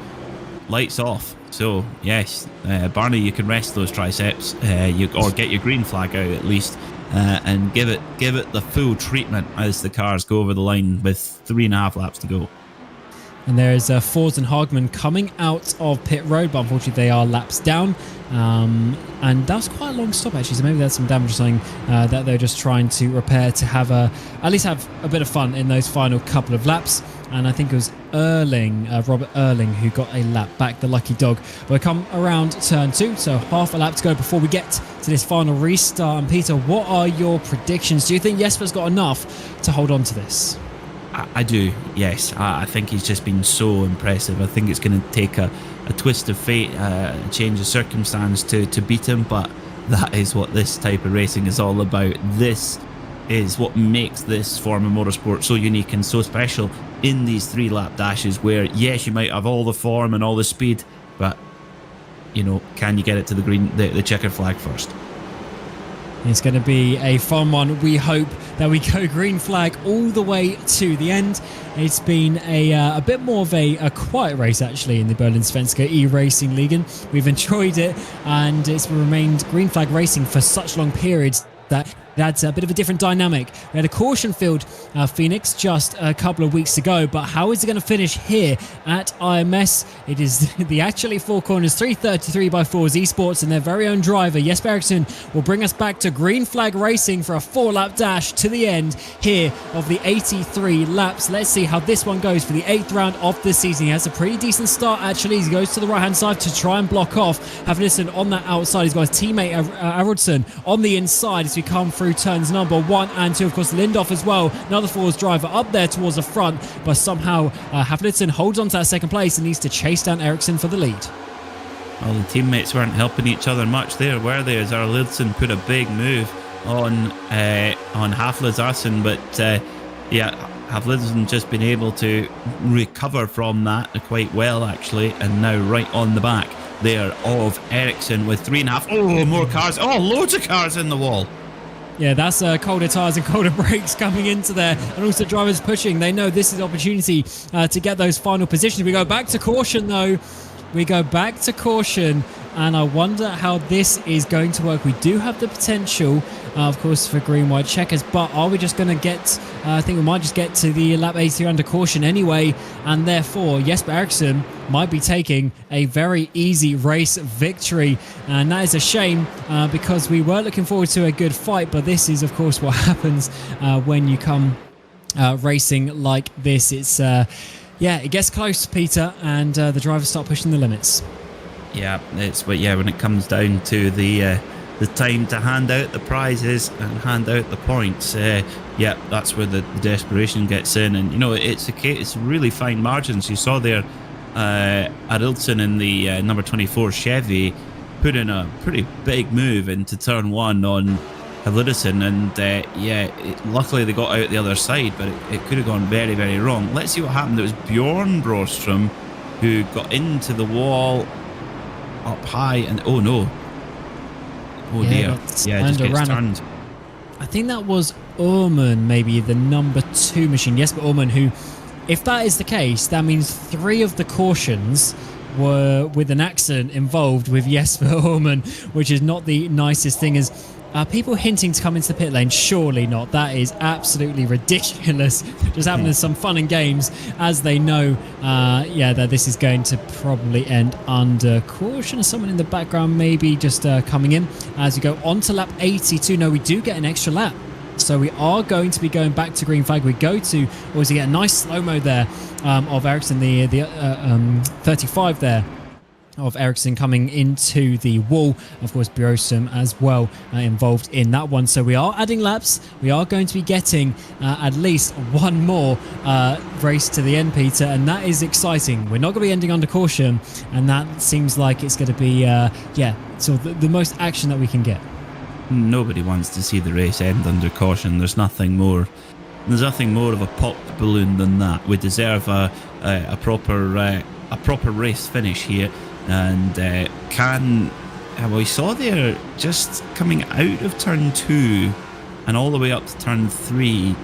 lights off. So, yes, Barney, you can rest those triceps, or get your green flag out at least, and give it the full treatment as the cars go over the line with 3.5 laps to go. And there is FORS and Hagman coming out of pit road, but unfortunately they are laps down. And that was quite a long stop actually, so maybe there's some damage or something that they're just trying to repair to have at least have a bit of fun in those final couple of laps. And I think it was Robert Erling, who got a lap back, the lucky dog. We'll come around turn 2, so half a lap to go before we get to this final restart. And Peter, what are your predictions? Do you think Jesper's got enough to hold on to this? I do, yes. I think he's just been so impressive. I think it's going to take a twist of fate, a change of circumstance to beat him, but that is what this type of racing is all about. This is what makes this form of motorsport so unique and so special in these 3-lap dashes where, yes, you might have all the form and all the speed, but, you know, can you get it to the checkered flag first? It's going to be a fun one. We hope that we go green flag all the way to the end. It's been a bit more of a quiet race actually in the Bohlin Svenska Eracingligan. We've enjoyed it, and it's remained green flag racing for such long periods that that's a bit of a different dynamic. We had a caution field, Phoenix, just a couple of weeks ago, but how is it going to finish here at IMS? It is the actually 4 corners, 3:33 by FORS eSPORTS, and their very own driver, Jesper Eriksson, will bring us back to green flag racing for a 4-lap dash to the end here of the 83 laps. Let's see how this one goes for the 8th round of the season. He has a pretty decent start actually. He goes to the right-hand side to try and block off Havlison on that outside. He's got his teammate Aronson on the inside as we come through turns number 1 and 2. Of course, Lindhoff as well, another FORS driver up there towards the front, but somehow Havlison holds on to that second place and needs to chase down Eriksson for the lead. Well, the teammates weren't helping each other much there, were they? As Erlidsson put a big move on Havlison, but Havlison just been able to recover from that quite well actually, and now right on the back there of Eriksson with 3.5. Oh, more cars! Oh, loads of cars in the wall. Yeah, that's colder tyres and colder brakes coming into there, and also drivers pushing. They know this is the opportunity to get those final positions. We go back to caution though. We go back to caution, and I wonder how this is going to work. We do have the potential, of course, for green-white checkers, but are we just going to get, I think we might just get to the lap 83 under caution anyway, and therefore Jesper Eriksson might be taking a very easy race victory, and that is a shame because we were looking forward to a good fight, but this is, of course, what happens when you come racing like this. It's yeah, it gets close, Peter, and the drivers start pushing the limits. Yeah, when it comes down to the time to hand out the prizes and hand out the points, that's where the desperation gets in. And you know, it's really fine margins. You saw there, Arildsson in the number 24 Chevy put in a pretty big move into turn 1 on Havlison, and luckily they got out the other side, but it could have gone very, very wrong. Let's see what happened. It was Bjorn Brostrom who got into the wall up high, and oh no, dear, just gets turned. I think that was Orman, maybe the number 2 machine. Jesper Orman, who, if that is the case, that means 3 of the cautions were with an accident involved with Jesper Orman, which is not the nicest thing. Is people hinting to come into the pit lane? Surely not. That is absolutely ridiculous. Just having some fun and games, as they know, that this is going to probably end under caution. Someone in the background maybe just coming in as we go on to lap 82. No, we do get an extra lap. So we are going to be going back to green flag. We go to, or we get a nice slow-mo there of Eriksson, the 35 there of Eriksson coming into the wall. Of course, Bjornsson as well involved in that one. So we are adding laps. We are going to be getting at least one more race to the end, Peter, and that is exciting. We're not going to be ending under caution, and that seems like it's going to be, so the most action that we can get. Nobody wants to see the race end under caution. There's nothing more of a popped balloon than that. We deserve a proper race finish here. And we saw there, just coming out of turn 2 and all the way up to turn 3,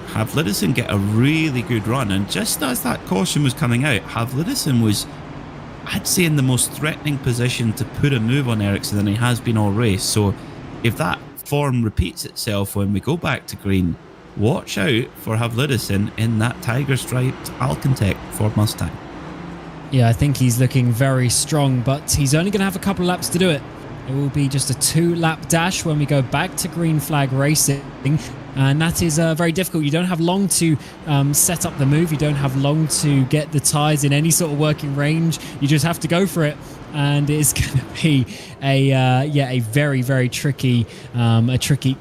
Havlison get a really good run. And just as that caution was coming out, Havlison was, I'd say, in the most threatening position to put a move on Eriksson than he has been all race. So if that form repeats itself when we go back to green, watch out for Havlidissen in that tiger-striped Alcantec Ford Mustang. Yeah, I think he's looking very strong, but he's only going to have a couple of laps to do it. It will be just a 2-lap dash when we go back to green flag racing, and that is very difficult. You don't have long to set up the move. You don't have long to get the tyres in any sort of working range. You just have to go for it, and it's going to be a very, very tricky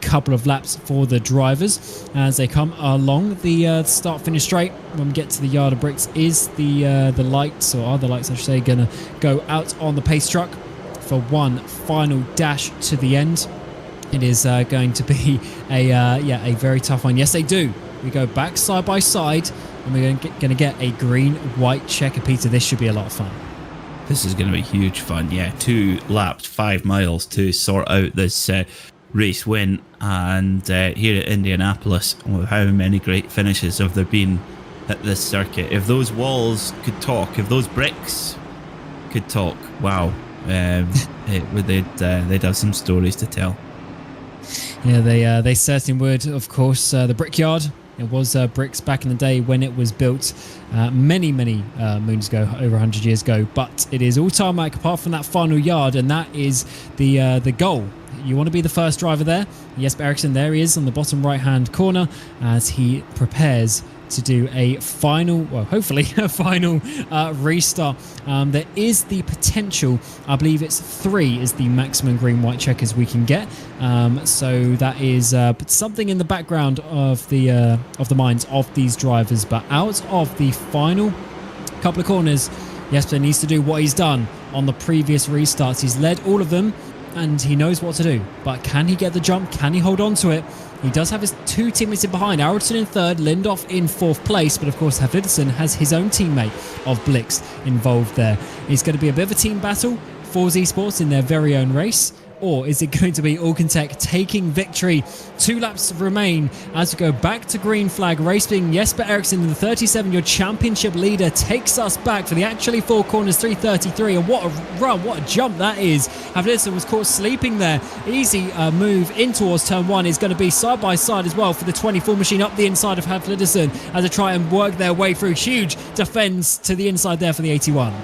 couple of laps for the drivers as they come along the start-finish straight. When we get to the yard of bricks, is the lights, or are the lights, I should say, going to go out on the pace truck for one final dash to the end. It is going to be a very tough one. Yes, they do. We go back side by side, and we're going to get a green-white checker. Peter, this should be a lot of fun. This is going to be huge fun. Yeah, 2 laps, 5 miles to sort out this race win. And here at Indianapolis, how many great finishes have there been at this circuit? If those walls could talk, if those bricks could talk, wow. They'd have some stories to tell. Yeah, they certainly would. Of course, the Brickyard. It was bricks back in the day when it was built many moons ago, over 100 years ago. But it is all tarmac apart from that final yard, and that is the goal. You want to be the first driver there. Jesper Eriksson, there he is on the bottom right-hand corner as he prepares to do a final, well, hopefully a final restart. There is the potential, I believe it's 3 is the maximum green-white checkers we can get. So that is something in the background of the minds of these drivers. But out of the final couple of corners, Jesper needs to do what he's done on the previous restarts. He's led all of them, and he knows what to do. But can he get the jump? Can he hold on to it? He does have his 2 teammates in behind. Aronson in 3rd, Lindhoff in 4th place. But of course, Havlidissen has his own teammate of Blix involved there. It's going to be a bit of a team battle. FORS eSPORTS in their very own race. Or is it going to be Alcantec taking victory? 2 laps remain as we go back to green flag racing. Jesper Eriksson, the 37-year championship leader, takes us back for the actually 4 corners, 3:33. And what a run, what a jump that is. Havlidissen was caught sleeping there. Easy move in towards turn 1 is going to be side by side as well for the 24 machine up the inside of Havlidissen as they try and work their way through. Huge defense to the inside there for the 81.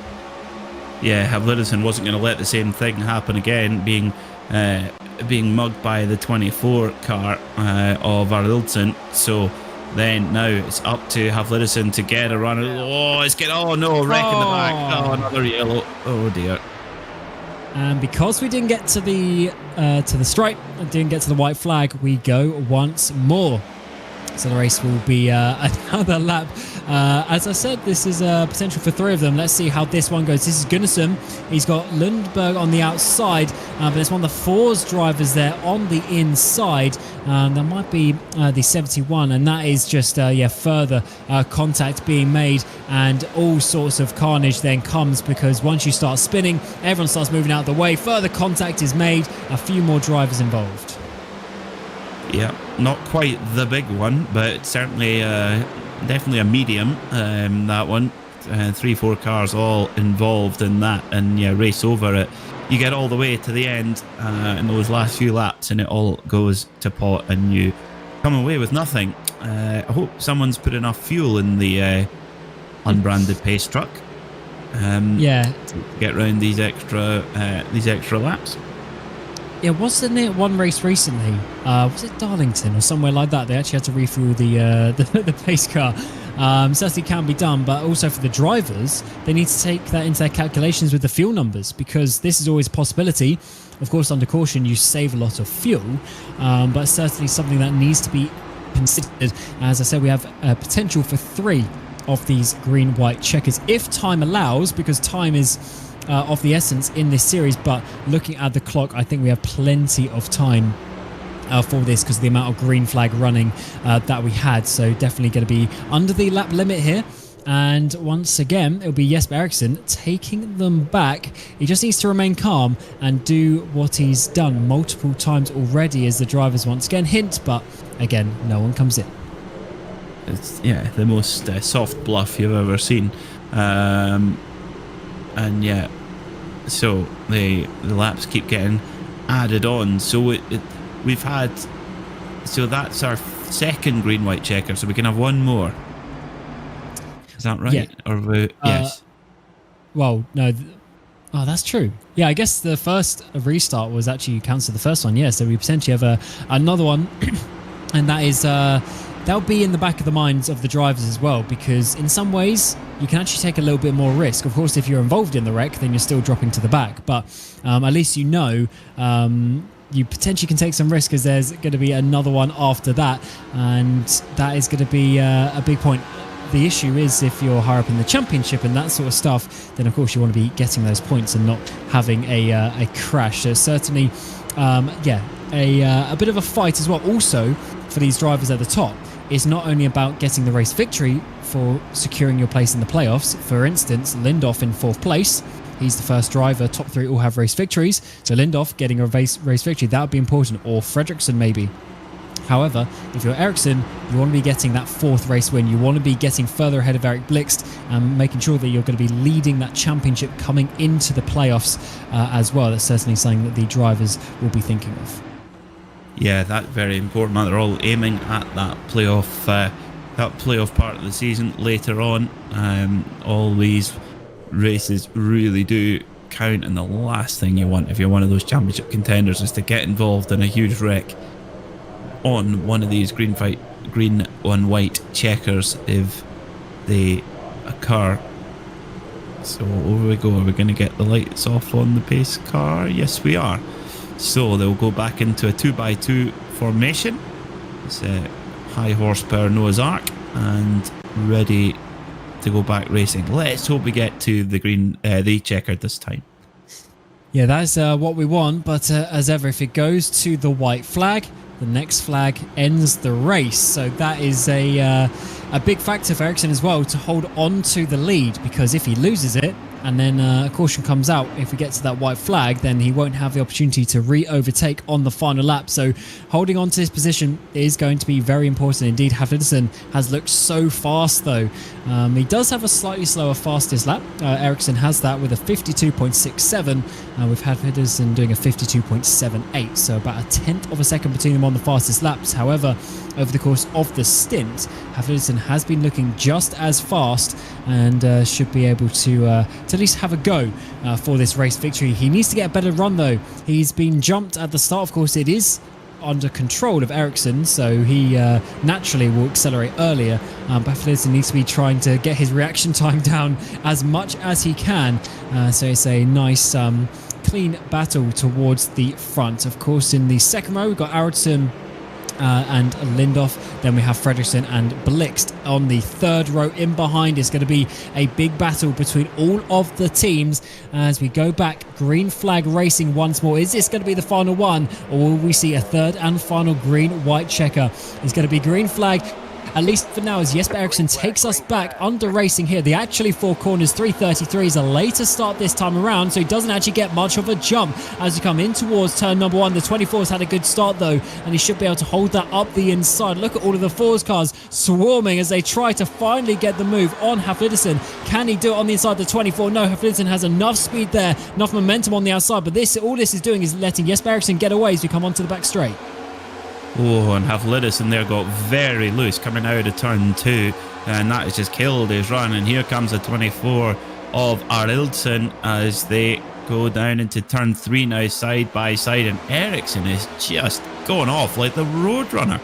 Yeah, Havlidissen wasn't going to let the same thing happen again, being mugged by the 24 car of Arildsen. So then now it's up to Havlidissen to get a run. Oh, it's getting, oh no, wreck in the back. Oh, another yellow. Oh dear. And because we didn't get to the stripe and didn't get to the white flag, we go once more. So the race will be another lap. As I said, this is a potential for 3 of them. Let's see how this one goes. This is Gunnarsson. He's got Lundberg on the outside, but it's one of the FORS drivers there on the inside. There might be the 71, and that is just further contact being made, and all sorts of carnage then comes because once you start spinning, everyone starts moving out of the way. Further contact is made. A few more drivers involved. Yeah, not quite the big one, but certainly definitely a medium, that one. 3-4 cars all involved in that, and yeah, race over it. You get all the way to the end in those last few laps, and it all goes to pot, and you come away with nothing. I hope someone's put enough fuel in the unbranded pace truck. To get around these extra laps. Yeah, wasn't it one race recently? Was it Darlington or somewhere like that? They actually had to refuel the pace car. Certainly can be done, but also for the drivers, they need to take that into their calculations with the fuel numbers, because this is always a possibility. Of course, under caution, you save a lot of fuel, but certainly something that needs to be considered. As I said, we have potential for 3 of these green-white checkers, if time allows, because time is of the essence in this series. But looking at the clock, I think we have plenty of time for this because of the amount of green flag running that we had. So definitely going to be under the lap limit here. And once again, it'll be Jesper Eriksson taking them back. He just needs to remain calm and do what he's done multiple times already as the drivers once again hint, but again, no one comes in. It's the most soft bluff you've ever seen. And yeah, so the laps keep getting added on. So we've had, so that's our second green-white checker, so we can have one more. Is that right? Yeah. Yes. Well, no. Oh, that's true. Yeah, I guess the first restart was actually cancelled the first one. Yeah, so we potentially have another one, and that is that'll be in the back of the minds of the drivers as well, because in some ways you can actually take a little bit more risk. Of course, if you're involved in the wreck, then you're still dropping to the back, but at least you know you potentially can take some risk, because there's going to be another one after that, and that is going to be a big point. The issue is if you're higher up in the championship and that sort of stuff, then of course you want to be getting those points and not having a crash. So certainly, a bit of a fight as well. Also, for these drivers at the top, it's not only about getting the race victory for securing your place in the playoffs. For instance, Lindhoff in 4th place. He's the first driver. Top 3 all have race victories. So Lindhoff getting a race victory, that would be important. Or Fredriksson maybe. However, if you're Ericsson, you want to be getting that 4th race win. You want to be getting further ahead of Eric Blixt and making sure that you're going to be leading that championship coming into the playoffs as well. That's certainly something that the drivers will be thinking of. Yeah, that's very important. They're all aiming at that playoff part of the season later on. All these races really do count, and the last thing you want if you're one of those championship contenders is to get involved in a huge wreck on one of these green on white checkers if they occur. So over we go. Are we going to get the lights off on the pace car? Yes, we are. So they'll go back into a 2x2 formation. It's a high horsepower Noah's Ark and ready to go back racing. Let's hope we get to the checkered this time. Yeah, that's what we want. But as ever, if it goes to the white flag, the next flag ends the race. So that is a big factor for Ericsson as well, to hold on to the lead, because if he loses it and then a caution comes out, if we get to that white flag, then he won't have the opportunity to re-overtake on the final lap. So holding on to his position is going to be very important indeed. Haflidsson has looked so fast though. He does have a slightly slower fastest lap. Ericsson has that with a 52.67. We've had Haflidsson doing a 52.78, so about a 1/10 of a second between them on the fastest laps. However, over the course of the stint, Haflidsson has been looking just as fast and should be able to at least have a go for this race victory. He needs to get a better run though. He's been jumped at the start. Of course, it is under control of Ericsson, so he naturally will accelerate earlier. But Haflidsson needs to be trying to get his reaction time down as much as he can. So it's a nice clean battle towards the front. Of course, in the second row, we've got Ericsson and Lindhoff. Then we have Fredriksson and Blixt on the third row. In behind is going to be a big battle between all of the teams as we go back. Green flag racing once more. Is this going to be the final one, or will we see a third and final green-white checker? It's going to be green flag, at least for now, as Jesper Eriksson takes us back under racing here. The actually 4 corners, 333 is a later start this time around, so he doesn't actually get much of a jump as you come in towards turn number 1. The 24's had a good start though, and he should be able to hold that up the inside. Look at all of the FORS cars swarming as they try to finally get the move on Haflidsson. Can he do it on the inside of the 24? No, Haflidsson has enough speed there, enough momentum on the outside, but all this is doing is letting Jesper Eriksson get away as we come onto the back straight. Oh, and Haflidsson there got very loose coming out of turn 2, and that has just killed his run. And here comes the 24 of Arildsson as they go down into turn 3 now, side by side, and Ericsson is just going off like the Roadrunner.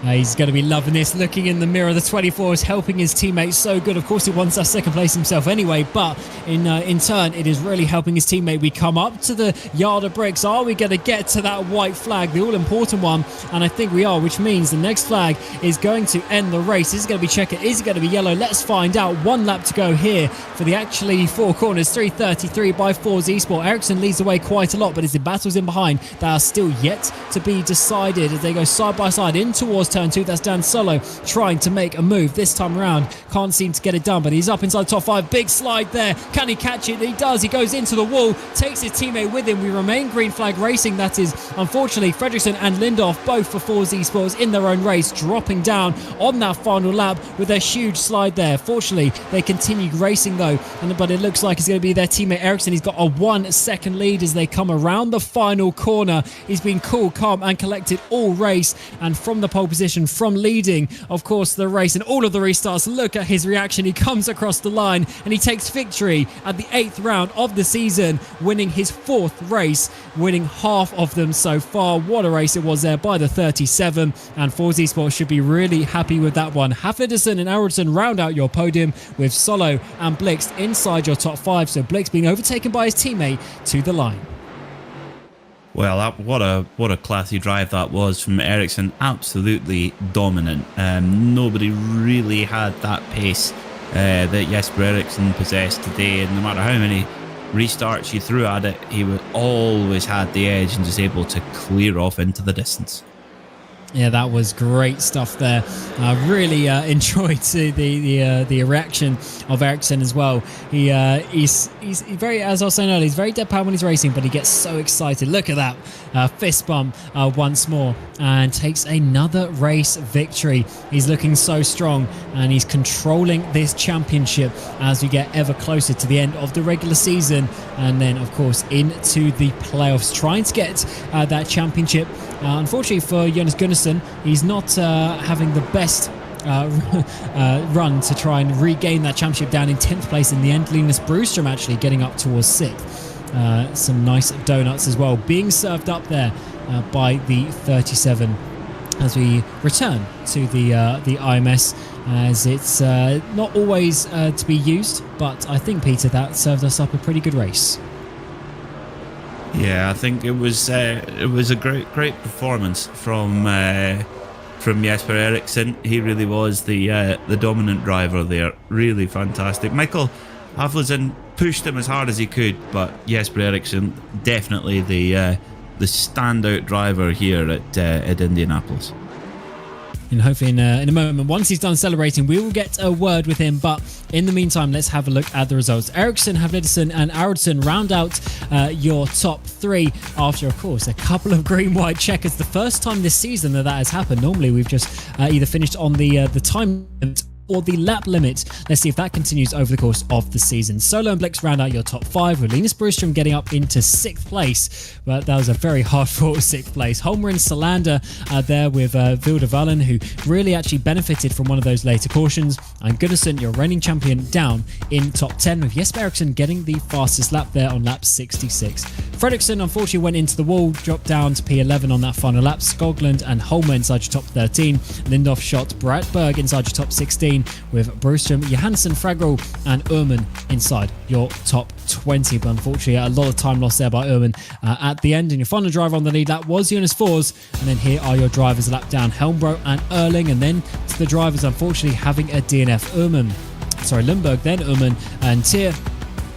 He's going to be loving this. Looking in the mirror, the 24 is helping his teammates so good. Of course, he wants that second place himself anyway, but in turn, it is really helping his teammate. We come up to the yard of bricks. Are we going to get to that white flag, the all-important one? And I think we are, which means the next flag is going to end the race. Is it going to be checkered? Is it going to be yellow? Let's find out. 1 lap to go here for the actually 4 corners. 333 by FORS eSport. Ericsson leads the way quite a lot, but it's the battles in behind that are still yet to be decided as they go side by side in towards turn 2. That's Dan Solo trying to make a move this time around. Can't seem to get it done, but he's up inside the top 5. Big slide there. Can he catch it? He does. He goes into the wall, takes his teammate with him. We remain green flag racing. That is, unfortunately, Fredriksson and Lindhoff, both for FORS eSports in their own race, dropping down on that final lap with a huge slide there. Fortunately, they continued racing though, but it looks like it's going to be their teammate Ericsson. He's got a 1 second lead as they come around the final corner. He's been cool, calm and collected all race, and from the pole position position from leading, of course, the race and all of the restarts. Look at his reaction. He comes across the line and he takes victory at the 8th round of the season, winning his 4th race, winning half of them so far. What a race it was there by the 37, and FORS eSports should be really happy with that one. Haflidason and Aronson round out your podium with Solo and Blixt inside your top 5, so Blixt being overtaken by his teammate to the line. Well, what a classy drive that was from Ericsson. Absolutely dominant. Nobody really had that pace that Jesper Ericsson possessed today, and no matter how many restarts you threw at it, he would always had the edge and just able to clear off into the distance. Yeah, that was great stuff there. I really enjoyed the reaction of Ericsson as well. He's very, as I was saying earlier, he's very deadpan when he's racing, but he gets so excited. Look at that fist bump once more, and takes another race victory. He's looking so strong, and he's controlling this championship as we get ever closer to the end of the regular season, and then of course into the playoffs, trying to get that championship. Unfortunately for Jonas Gunnarsson, he's not having the best run to try and regain that championship, down in 10th place in the end. Linus Broström actually getting up towards 6th. Some nice donuts as well being served up there by the 37 as we return to the IMS, as it's not always to be used, but I think, Peter, that served us up a pretty good race. Yeah, I think it was a great performance from Jesper Ericsson. He really was the dominant driver there. Really fantastic. Michael Haflidason pushed him as hard as he could, but Jesper Ericsson definitely the standout driver here at Indianapolis. And hopefully in a moment, once he's done celebrating, we will get a word with him. But in the meantime, let's have a look at the results. Ericsson, Haflidason and Aronson round out your top 3 after, of course, a couple of green-white checkers. The first time this season that has happened. Normally, we've just either finished on the time limit or the lap limit. Let's see if that continues over the course of the season. Solo and Blixt round out your top 5, with Linus Broström getting up into 6th place, but that was a very hard-fought 6th place. Holmer and Salander there with Vilde Vallen, who really actually benefited from one of those later cautions. And Gunnarsson, your reigning champion, down in top 10, with Jesper Ericsson getting the fastest lap there on lap 66. Fredriksson unfortunately went into the wall, dropped down to P11 on that final lap. Skoglund and Holmer inside your top 13. Lindhoff shot Bratberg inside your top 16, with Broström, Johansson, Fraggle and Uhrmann inside your top 20. But unfortunately, a lot of time lost there by Uhrmann at the end. And your final driver on the lead lap was Jonas FORS. And then here are your drivers a lap down, Helmbro and Erling. And then to the drivers, unfortunately, having a DNF. Lundberg, then Uhrmann and Tier.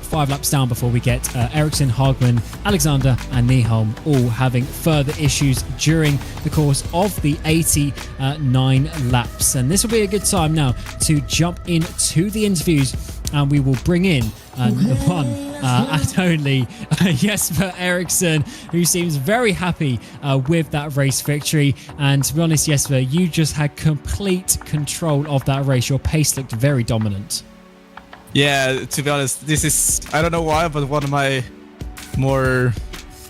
5 laps down before we get Ericsson, Hagman, Alexander and Nyholm all having further issues during the course of the 89 laps. And this will be a good time now to jump into the interviews, and we will bring in the one and only Jesper Ericsson, who seems very happy with that race victory. And to be honest, Jesper, you just had complete control of that race. Your pace looked very dominant. Yeah, to be honest, this is, I don't know why, but one of my more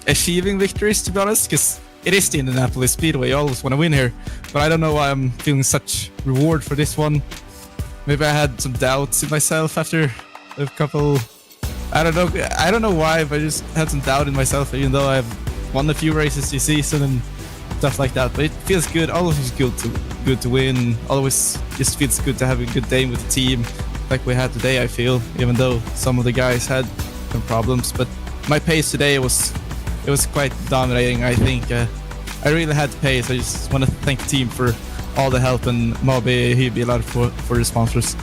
achieving victories, to be honest, because it is the Indianapolis Speedway. You always want to win here, but I don't know why I'm feeling such reward for this one. Maybe I had some doubts in myself after a couple, I don't know why, but I just had some doubt in myself, even though I've won a few races this season and stuff like that. But it feels good, always is good to win, always just feels good to have a good day with the team, like we had today, I feel, even though some of the guys had some problems. But my pace today it was quite dominating. I think I really had the pace. I just want to thank the team for all the help, and Moby, he'd be a lot for the sponsors.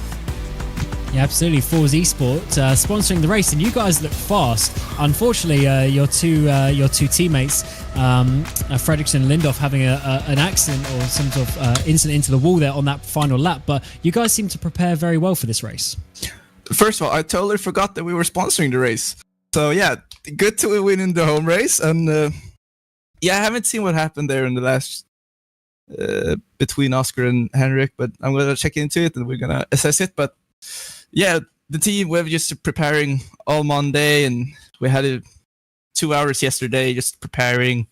Yeah, absolutely. FORS eSports sponsoring the race, and you guys look fast. Unfortunately, your two teammates, Fredriksson and Lindhoff, having an accident or some sort of incident into the wall there on that final lap. But you guys seem to prepare very well for this race. First of all, I totally forgot that we were sponsoring the race. So yeah, good to win in the home race. And yeah, I haven't seen what happened there in the last between Oscar and Henrik, but I'm gonna check into it and we're gonna assess it. But yeah, the team, we're just preparing all Monday, and we had 2 hours yesterday just preparing.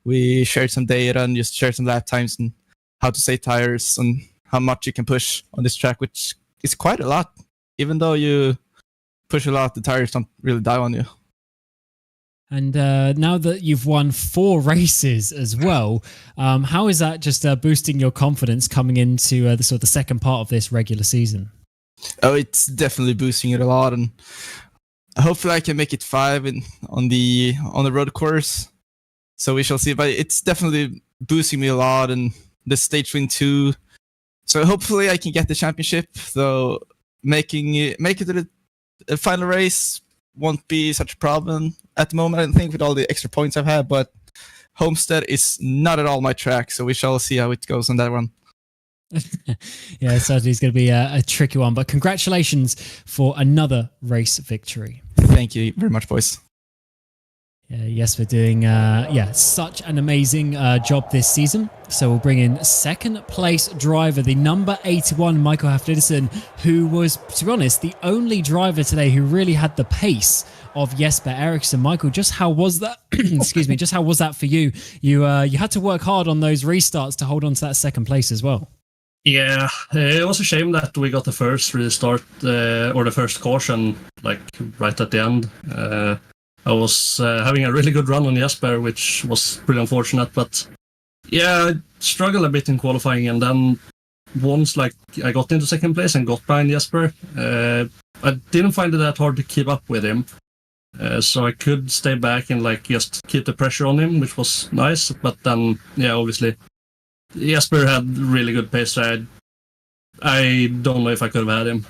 We shared some data and just shared some lap times, and how to save tires and how much you can push on this track, which is quite a lot. Even though you push a lot, the tires don't really die on you. And now that you've won 4 races as well, how is that just boosting your confidence coming into the sort of the second part of this regular season? Oh, it's definitely boosting it a lot, and hopefully I can make it 5 on the road course. So we shall see. But it's definitely boosting me a lot, and the stage win 2. So hopefully I can get the championship. Though making it to the final race won't be such a problem at the moment, I don't think, with all the extra points I've had. But Homestead is not at all my track, so we shall see how it goes on that one. Yeah, certainly it's going to be a tricky one, but congratulations for another race victory. Thank you very much, boys. Yes, we're doing such an amazing job this season. So we'll bring in second place driver, the number 81, Michael Haflidsson, who was, to be honest, the only driver today who really had the pace of Jesper Eriksson. Michael, just how was that? Excuse me, just how was that for you? You had to work hard on those restarts to hold on to that second place as well. Yeah, it was a shame that we got the first restart or the first caution like right at the end. I was having a really good run on Jesper, which was pretty unfortunate. But yeah, I struggled a bit in qualifying, and then once like I got into second place and got behind Jesper, I didn't find it that hard to keep up with him. So I could stay back and like just keep the pressure on him, which was nice. But then, yeah, obviously Jesper had really good pace. So I don't know if I could have had him.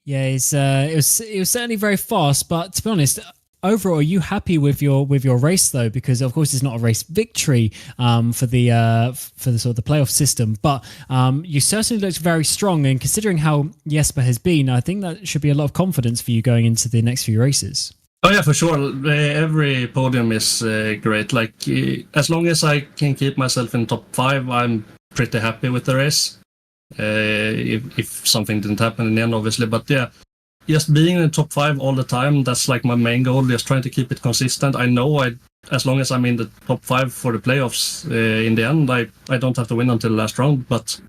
Yeah, it was certainly very fast, but to be honest, overall, are you happy with your race though? Because of course it's not a race victory for the sort of the playoff system, but you certainly looked very strong. And considering how Jesper has been, I think that should be a lot of confidence for you going into the next few races. Oh yeah, for sure. Every podium is great. Like as long as I can keep myself in top 5, I'm pretty happy with the race. If something didn't happen in the end, obviously, but yeah, just being in the top 5 all the time, that's like my main goal. Just trying to keep it consistent. I know as long as I'm in the top 5 for the playoffs, in the end, I don't have to win until the last round, but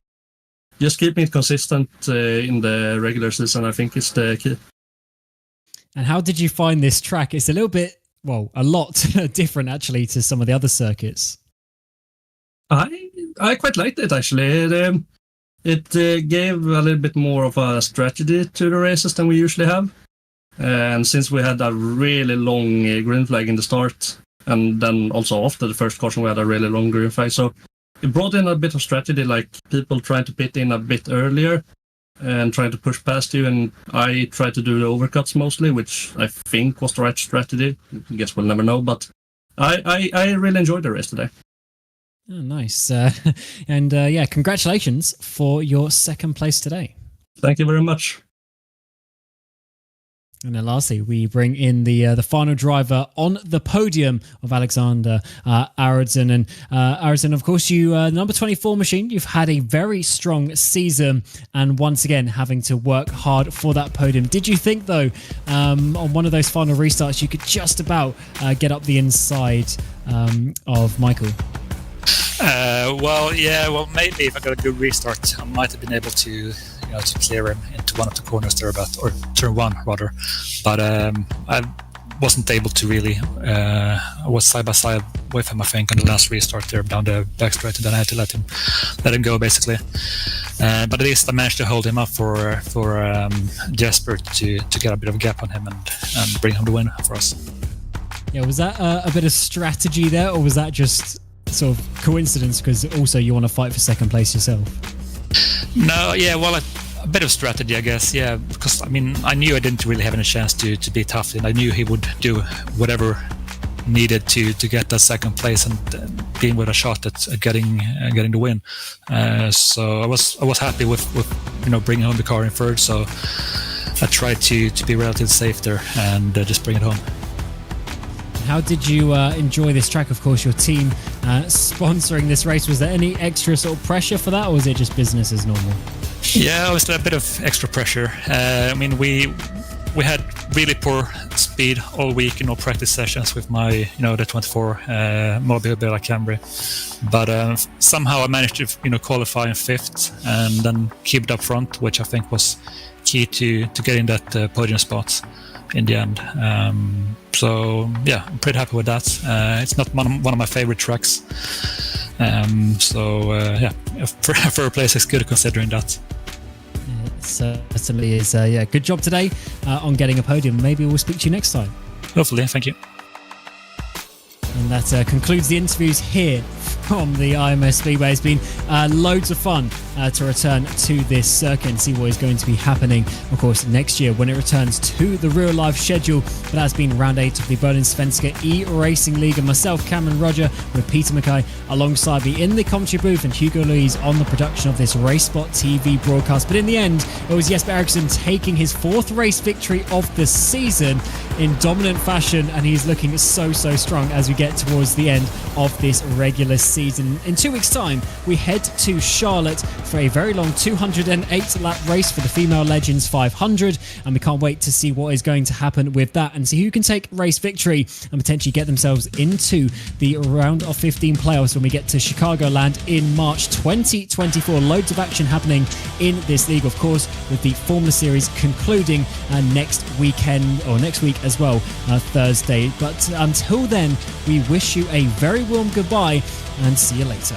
just keeping it consistent in the regular season, I think is the key. And how did you find this track? It's a little bit, well, a lot different actually to some of the other circuits. I quite liked it actually. It gave a little bit more of a strategy to the races than we usually have. And since we had a really long green flag in the start, and then also after the first caution we had a really long green flag, so it brought in a bit of strategy, like people trying to pit in a bit earlier and trying to push past you, and I tried to do the overcuts mostly, which I think was the right strategy. I guess we'll never know, but I really enjoyed the race today. Oh, nice. And congratulations for your second place today. Thank you very much. And then lastly, we bring in the final driver on the podium of Alexander Eracingligan. And Eracingligan, of course, you number 24 machine, you've had a very strong season and once again having to work hard for that podium. Did you think, though, on one of those final restarts, you could just about get up the inside of Michael? Maybe if I got a good restart, I might have been able to clear him into one of the corners there, or turn 1 rather. But I wasn't able to really. I was side by side with him, I think, on the last restart there down the back straight, and then I had to let him go basically. But at least I managed to hold him up for Jesper to get a bit of a gap on him and bring home the win for us. Yeah, was that a bit of strategy there, or was that just sort of coincidence because also you want to fight for second place yourself? No, yeah, well, a bit of strategy, I guess, yeah, because I mean, I knew I didn't really have any chance to beat Hufflin. I knew he would do whatever needed to get that second place and being with a shot at getting the win. So I was happy with bringing home the car in third. So I tried to be relatively safe there and just bring it home. How did you enjoy this track? Of course, your team sponsoring this race. Was there any extra sort of pressure for that, or was it just business as normal? Yeah, it was a bit of extra pressure. I mean, we had really poor speed all week in all practice sessions with my, the 24 Mobile Bella Camry. But somehow I managed to, qualify in 5th and then keep it up front, which I think was key to getting that podium spot in the end. So yeah, I'm pretty happy with that. It's not one of my favorite tracks. Yeah, for a place is good considering that. It certainly is. Yeah, good job today on getting a podium. Maybe we'll speak to you next time. Hopefully, thank you. And that concludes the interviews here from the IMS Speedway. It's been loads of fun to return to this circuit and see what is going to be happening, of course, next year when it returns to the real life schedule. But that's been round 8 of the Bohlin Svenska Eracingligan. Myself, Cameron Roger, with Peter Mackay alongside me in the commentary booth, and Hugo Louise on the production of this RaceSpotTV broadcast. But in the end, it was Jesper Eriksson taking his 4th race victory of the season in dominant fashion, and he's looking so strong as we get towards the end of this regular season. In 2 weeks' time, we head to Charlotte for a very long 208-lap race for the Female Legends 500, and we can't wait to see what is going to happen with that and see who can take race victory and potentially get themselves into the round of 15 playoffs when we get to Chicagoland in March 2024. Loads of action happening in this league, of course, with the Formula Series concluding next weekend, or next week as well, Thursday. But until then, we wish you a very warm goodbye and see you later.